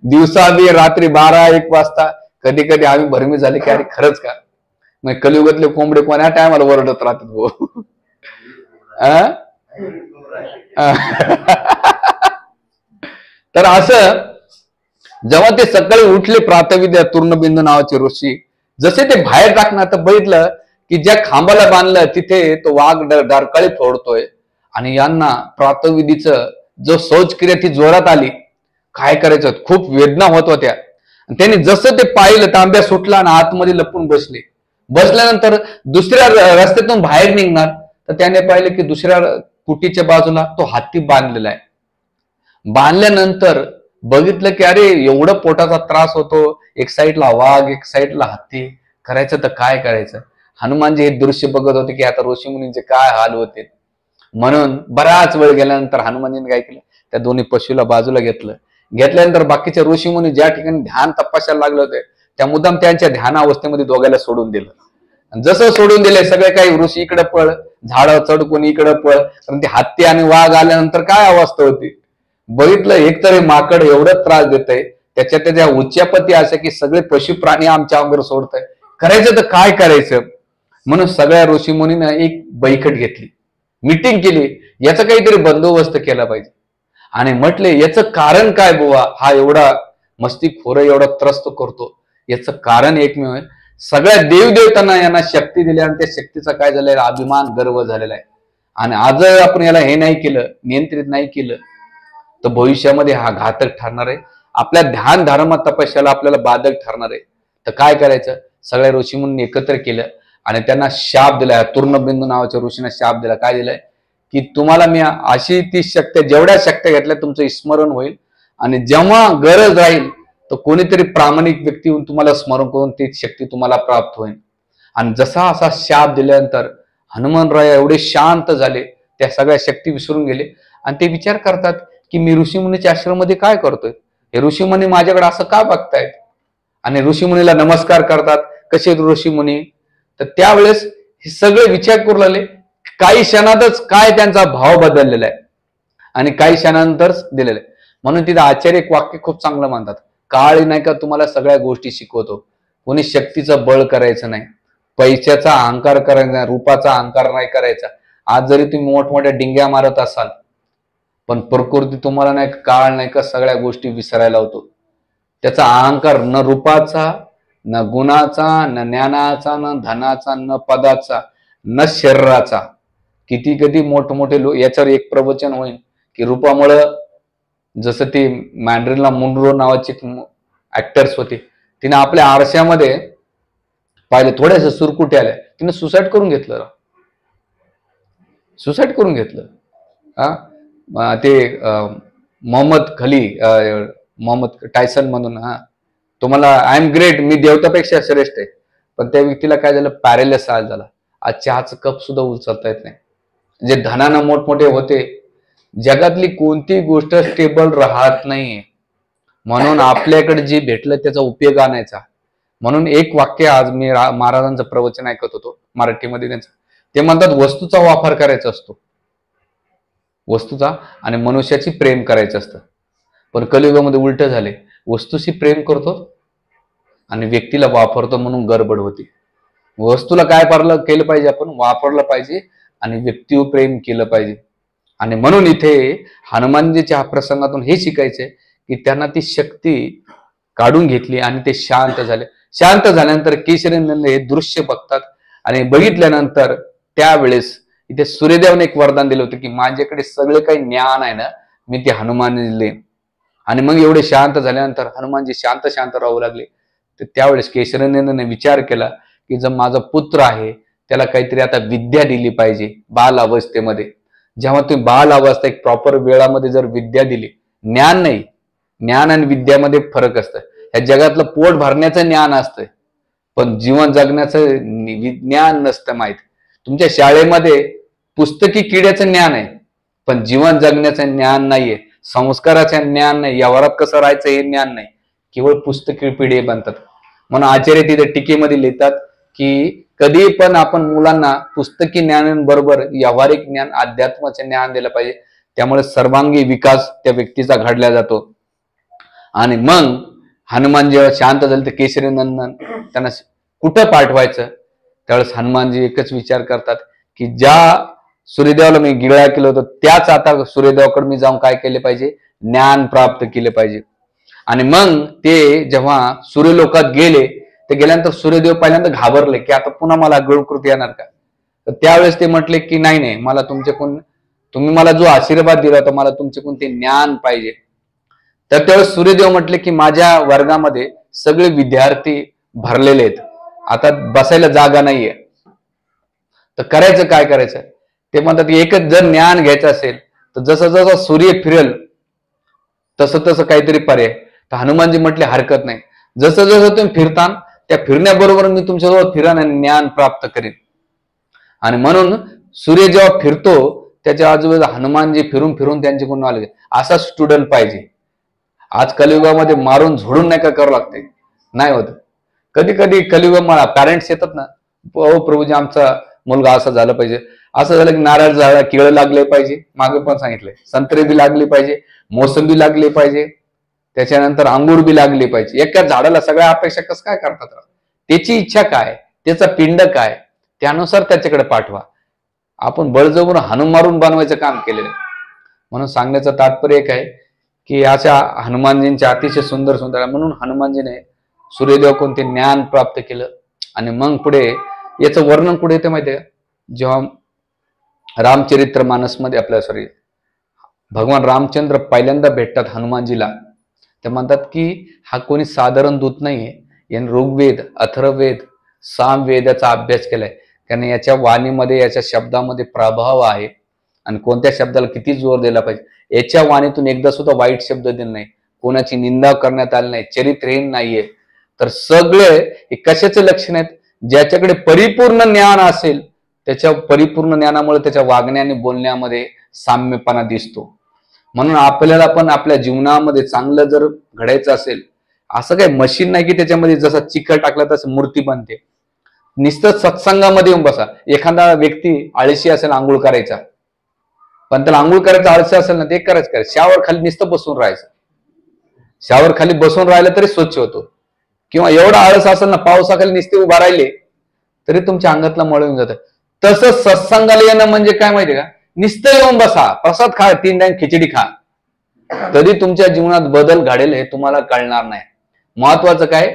दिवसा बी रात्री 12-1 वाजता. कधी कधी आम्ही भरमी झाले की अरे खरंच का, मग कलियुगातले कोंबडे कोण्या टायमाला ओरडत राहतात भाऊ. तर असं जेव्हा ते सकाळी उठले प्रातविद्या तूर्णबिंदू नावाचे ऋषी, जसे ते बाहेर टाकणार तर बघितलं की ज्या खांबाला बांधलं तिथे तो वाघ डरकाळी फोडतोय. आणि यांना प्रातविधीचं जो शौचक्रिया ती जोरात आली, काय करायचं, खूप वेदना होत होत्या. त्यांनी जसं ते पाहिलं तांब्या सुटला आणि आतमध्ये लपून बसले. बसल्यानंतर दुसऱ्या रस्त्यातून बाहेर निघणार तर त्याने पाहिलं की दुसऱ्या कुटीच्या बाजूला तो हत्ती बांधलेला आहे. बांधल्यानंतर बघितलं की अरे एवढं पोटाचा त्रास होतो, एक साईडला वाघ एक साईडला हत्ती, करायचं तर काय करायचं. हनुमानजी हे दृश्य बघत होते की आता ऋषीमुनींचे काय हाल होते. म्हणून बराच वेळ गेल्यानंतर हनुमानजीने काय केलं, त्या दोन्ही पशुला बाजूला घेतल्यानंतर बाकीच्या ऋषीमुनी ज्या ठिकाणी ध्यान तपासायला लागले होते त्या मुद्दाम त्यांच्या ध्यान अवस्थेमध्ये दोघांना सोडून दिलं. जसं सोडून दिले सगळे काही ऋषी इकडे पळ, झाड चढ कोणी इकडे पळ, कारण ते हत्ती आणि वाघ आल्यानंतर काय अवस्था होती बघितलं. एकतर हे माकड एवढं त्रास देत आहे, त्याच्या उच्चापती असं की सगळे पशु प्राणी आमच्या अंगावर सोडत आहे, करायचं तर काय करायचं. म्हणून सगळ्या ऋषीमुनीनं एक बैठक घेतली, मीटिंग केली, याचा काहीतरी बंदोबस्त केला पाहिजे. आणि म्हटले याचं कारण काय बुवा, हा एवढा मस्तीखोर एवढा त्रस्त करतो, याचं कारण एकमेव आहे, सगळ्या देवदेवतांना यांना शक्ती दिली आणि त्या शक्तीचा काय झालेला अभिमान गर्व झालेला आहे. आणि आज आपण याला हे नाही केलं, नियंत्रित नाही केलं तर भविष्यामध्ये हा घातक ठरणार आहे, आपल्या ध्यान धर्म तपस्याला आपल्याला बाधक ठरणार आहे. तर काय करायचं, सगळ्या ऋषीमुनी एकत्र केलं आणि त्यांना शाप दिलाय. तूर्णबिंदू नावाच्या ऋषीने शाप दिला, काय दिलाय की तुम्हाला मी अशी ती शक्ती, जेवढ्या शक्त्या घेतल्या तुमचं स्मरण होईल आणि जेव्हा गरज राहील तर कोणीतरी प्रामाणिक व्यक्ती येऊन तुम्हाला स्मरण करून ती शक्ती तुम्हाला प्राप्त होईल. आणि जसा असा शाप दिल्यानंतर हनुमानराय एवढे शांत झाले, त्या सगळ्या शक्ती विसरून गेले आणि ते विचार करतात की मी ऋषीमुनीच्या आश्रमामध्ये काय करतोय, हे ऋषीमुनी माझ्याकडे असं का बघतायत. आणि ऋषीमुनीला नमस्कार करतात, कसे ऋषीमुनी. तर त्यावेळेस हे सगळे विचार करू लागले. काही क्षणातच काय त्यांचा भाव बदललेला आहे आणि काही क्षणानंतर दिलेलं आहे. म्हणून तिथे आचार्य एक वाक्य खूप चांगलं म्हणतात, काळ नाही का तुम्हाला सगळ्या गोष्टी शिकवतो. कोणी शक्तीचं बळ करायचं नाही, पैशाचा अहंकार करायचा नाही, रूपाचा अहंकार नाही करायचा. आज जरी तुम्ही मोठमोठ्या डिंग्या मारत असाल, पण प्रकृती तुम्हाला नाही काळ नाही का सगळ्या गोष्टी विसरायला होतो. त्याचा अहंकार न रूपाचा, न गुणाचा, न ज्ञानाचा, न धनाचा, न पदाचा, न शरीराचा. किती कधी मोठमोठे लोक, याच्यावर एक प्रवचन होईल की रूपामुळं, जसं ते मॅन्ड्रिला मुनरो नावाची ऍक्टर्स होते, तिने आपल्या आरशामध्ये पाहिले थोड्याशा सुरकुटे आल्या, तिने सुसाईड करून घेतलं. सुसाईड करून घेतलं. ते मोहम्मद टायसन म्हणून, तुम्हाला आय एम ग्रेट, मी देवतापेक्षा श्रेष्ठ आहे. पण त्या व्यक्तीला काय झालं, पॅरेलिस झाला. आज चहाचं कप सुद्धा उचलता येत नाही. जे धनानं मोठमोठे होते, जगातली कोणती गोष्ट स्टेबल राहत नाहीये. म्हणून आपल्याकडे जे भेटलं त्याचा उपयोग आणायचा. म्हणून एक वाक्य आज मी महाराजांचं प्रवचन ऐकत होतो मराठीमध्ये त्यांचं, ते म्हणतात वस्तूचा वापर करायचा असतो, वस्तूचा, आणि मनुष्याची प्रेम करायचं असतं. पण कलियुगामध्ये उलट झाले, वस्तूशी प्रेम करतो आणि व्यक्तीला वापरतो म्हणून गडबड होती. वस्तूला काय केलं पाहिजे, आपण वापरलं पाहिजे आणि व्यक्तीवर प्रेम केलं पाहिजे. आणि म्हणून इथे हनुमानजीच्या प्रसंगातून हे शिकायचंय की त्यांना ती शक्ती काढून घेतली आणि ते शांत झाले. शांत झाल्यानंतर केशरीनंद हे दृश्य बघतात आणि बघितल्यानंतर त्यावेळेस इथे सूर्यदेवाने एक वरदान दिलं होतं की माझ्याकडे सगळे काही ज्ञान आहे ना, मी ते हनुमान दिले. आणि मग एवढे शांत झाल्यानंतर हनुमानजी शांत शांत राहू लागले. तर त्यावेळेस केशरीनंदने विचार केला की जर माझा पुत्र आहे त्याला काहीतरी आता विद्या दिली पाहिजे बाल अवस्थेमध्ये. जेव्हा तुम्ही बाल अवस्था एक प्रॉपर वेळामध्ये जर विद्या दिली, ज्ञान नाही, ज्ञान आणि विद्यामध्ये फरक असतं. या जगातलं पोट भरण्याचं ज्ञान असतं, पण जीवन जगण्याचं ज्ञान नसतं माहित. तुमच्या शाळेमध्ये पुस्तकी किड्याचं ज्ञान आहे, पण जीवन जगण्याचं ज्ञान नाहीये, संस्काराचं ज्ञान नाही, व्यवहारात कसं राहायचं हे ज्ञान नाही. केवळ पुस्तकी पिढी बनतात. म्हणून आचार्य तिथे टीकेमध्ये लिहितात की कधी पण आपण मुलांना पुस्तकी ज्ञानाबरोबर व्यावहारिक ज्ञान, अध्यात्माचे ज्ञान दिलं पाहिजे. त्यामुळे सर्वांगी विकास त्या व्यक्तीचा घडला जातो. आणि मग हनुमान जेव्हा शांत झाले तर केशरीनंदन त्यांना कुठं पाठवायचं, त्यावेळेस हनुमानजी एकच विचार करतात की ज्या सूर्यदेवाला मी गिळा केलं होतं त्याच आता सूर्यदेवाकडे मी जाऊन काय केले पाहिजे, ज्ञान प्राप्त केले पाहिजे. आणि मग ते जेव्हा सूर्यलोकात गेले, ते गेल्यानंतर सूर्यदेव पहिल्यांदा घाबरले की आता पुन्हा मला गळकृती येणार का. तर त्यावेळेस ते म्हटले की नाही नाही, मला तुमच्याकडून, तुम्ही मला जो आशीर्वाद दिला होता मला तुमच्याकडून ते ज्ञान पाहिजे. तर त्यावेळेस सूर्यदेव म्हटले की माझ्या वर्गामध्ये सगळे विद्यार्थी भरलेले आहेत, आता बसायला जागा नाहीये, तर करायचं काय करायचं. ते म्हणतात की एकच जर ज्ञान घ्यायचं असेल तर जसं जसं सूर्य फिरेल तसं तसं काहीतरी पर्याय. तर हनुमानजी म्हटले हरकत नाही, जसं जसं तुम्ही फिरता त्या फिरण्याबरोबर मी तुमच्याजवळ फिरा आणि ज्ञान प्राप्त करेन. आणि म्हणून सूर्य जेव्हा फिरतो त्याच्या आजूबाजूला हनुमानजी फिरून फिरून त्यांच्याकडून आले. असा स्टुडंट पाहिजे. आज कलियुगामध्ये मारून झोडून नाही का करावं लागते, नाही होत. कधी कधी कलियुगामध्ये पॅरेंट्स येतात ना, हो प्रभूजी आमचा मुलगा असं झालं पाहिजे, असं झालं की नारळ झाडा केळं लागले पाहिजे, मागे पण सांगितलंय, संत्रे बी लागली पाहिजे, मोसंबी लागली पाहिजे, त्याच्यानंतर अंगूर बी लागली पाहिजे. एका झाडाला सगळ्या अपेक्षा कसं काय करतात. त्याची इच्छा काय, त्याचा पिंड काय, त्यानुसार त्याच्याकडे पाठवा. आपण बळजबून हाणून मारून बनवायचं काम केलेलं. म्हणून सांगण्याचं तात्पर्य एक आहे की अशा हनुमानजींच्या अतिशय सुंदर सुंदर, म्हणून हनुमानजीने सूर्यदेवाकडून ते ज्ञान प्राप्त केलं. आणि मग पुढे याचं वर्णन कुठे येतं माहितीये का, जेव्हा रामचरित्र मानसमध्ये आपल्या भगवान रामचंद्र पहिल्यांदा भेटतात हनुमानजीला, ते म्हणतात की हा कोणी साधारण दूत नाहीये, याने ऋग्वेद, अथर्ववेद, सामवेद याचा अभ्यास केलाय. कारण याच्या वाणीमध्ये, याच्या शब्दामध्ये प्रभाव आहे आणि कोणत्या शब्दाला किती जोर दिला पाहिजे. याच्या वाणीतून एकदा सुद्धा वाईट शब्द दिले नाही, कोणाची निंदा करण्यात आली नाही, चरित्रहीन नाहीये. तर सगळे हे कशाचे लक्षण आहेत, ज्याच्याकडे परिपूर्ण ज्ञान असेल त्याच्या परिपूर्ण ज्ञानामुळे त्याच्या वागण्याने बोलण्यामध्ये साम्यपणा दिसतो. म्हणून आपल्याला पण आपल्या जीवनामध्ये चांगलं जर घडायचं असेल, असं काही मशीन नाही की त्याच्यामध्ये जसं चिखल टाकलं तसं मूर्ती बनते. नुसतं सत्संगामध्ये येऊन बसा. एखादा व्यक्ती आळशी असेल आंघोळ करायचा, पण त्याला आंघोळ करायचं आळशी असेल ना, ते करायचं शावर खाली नुसतं बसून राहायचं. शावर खाली बसून राहिलं तरी स्वच्छ होतो. किंवा एवढा आळस असेल ना, पावसाखाली नुसते उभा राहिले तरी तुमच्या अंगातला मळ येऊन जातं. तसंच सत्संगाला येणं म्हणजे काय माहितीये का, नुसतं येऊन बसा, प्रसाद खा, 3 टाइम खिचडी खा, तरी तुमच्या जीवनात बदल घडेल हे तुम्हाला कळणार नाही. महत्वाचं काय,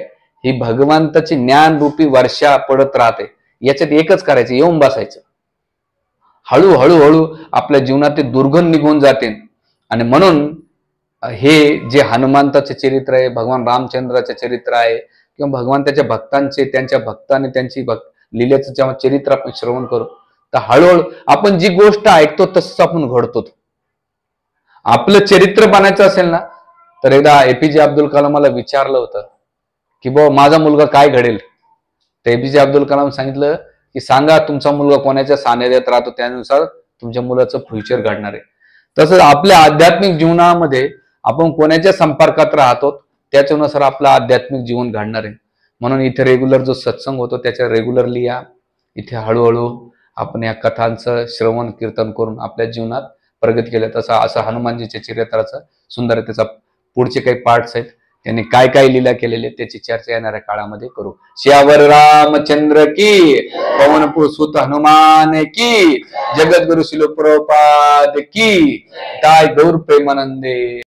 ही भगवंताची ज्ञान रूपी वर्षा पडत राहते. याच्यात एकच करायचं, येऊन बसायचं. हळूहळू हळू आपल्या जीवनात ते दुर्गंध निघून जाते. आणि म्हणून हे जे हनुमंताचे चरित्र आहे, भगवान रामचंद्राचे चरित्र आहे, किंवा भगवंताच्या भक्तांचे, त्यांच्या भक्तांनी त्यांची लिलेचं जेव्हा चरित्र आपण श्रवण करू, तर हळूहळू आपण जी गोष्ट ऐकतो तसंच आपण घडतो. आपलं चरित्र बनायचं असेल ना, तर एकदा एपीजे अब्दुल कलामला विचारलं होतं की बाबा माझा मुलगा काय घडेल. तर एपीजे अब्दुल कलाम सांगितलं की सांगा तुमचा मुलगा कोणाच्या सानिध्यात राहतो, त्यानुसार तुमच्या मुलाचं फ्युचर घडणार आहे. तसंच आपल्या आध्यात्मिक जीवनामध्ये आपण कोणाच्या संपर्कात राहतो त्याच्यानुसार आपलं आध्यात्मिक जीवन घडणार आहे. म्हणून इथे रेग्युलर जो सत्संग होतो त्याच्या रेग्युलरली या. इथे हळूहळू आपण या कथांचं श्रवण कीर्तन करून आपल्या जीवनात प्रगती केलं. असं हनुमानजीच्या चरित्राचं सुंदर त्याचा पुढचे काही पार्ट्स आहेत, त्यांनी काय काय लीला केलेले त्याची चर्चा येणाऱ्या काळामध्ये करू. श्यावर रामचंद्र की, पवन सुत हनुमान की, जगद्गुरु शिल प्रभुपाद की, काय गौर प्रेमानंदे.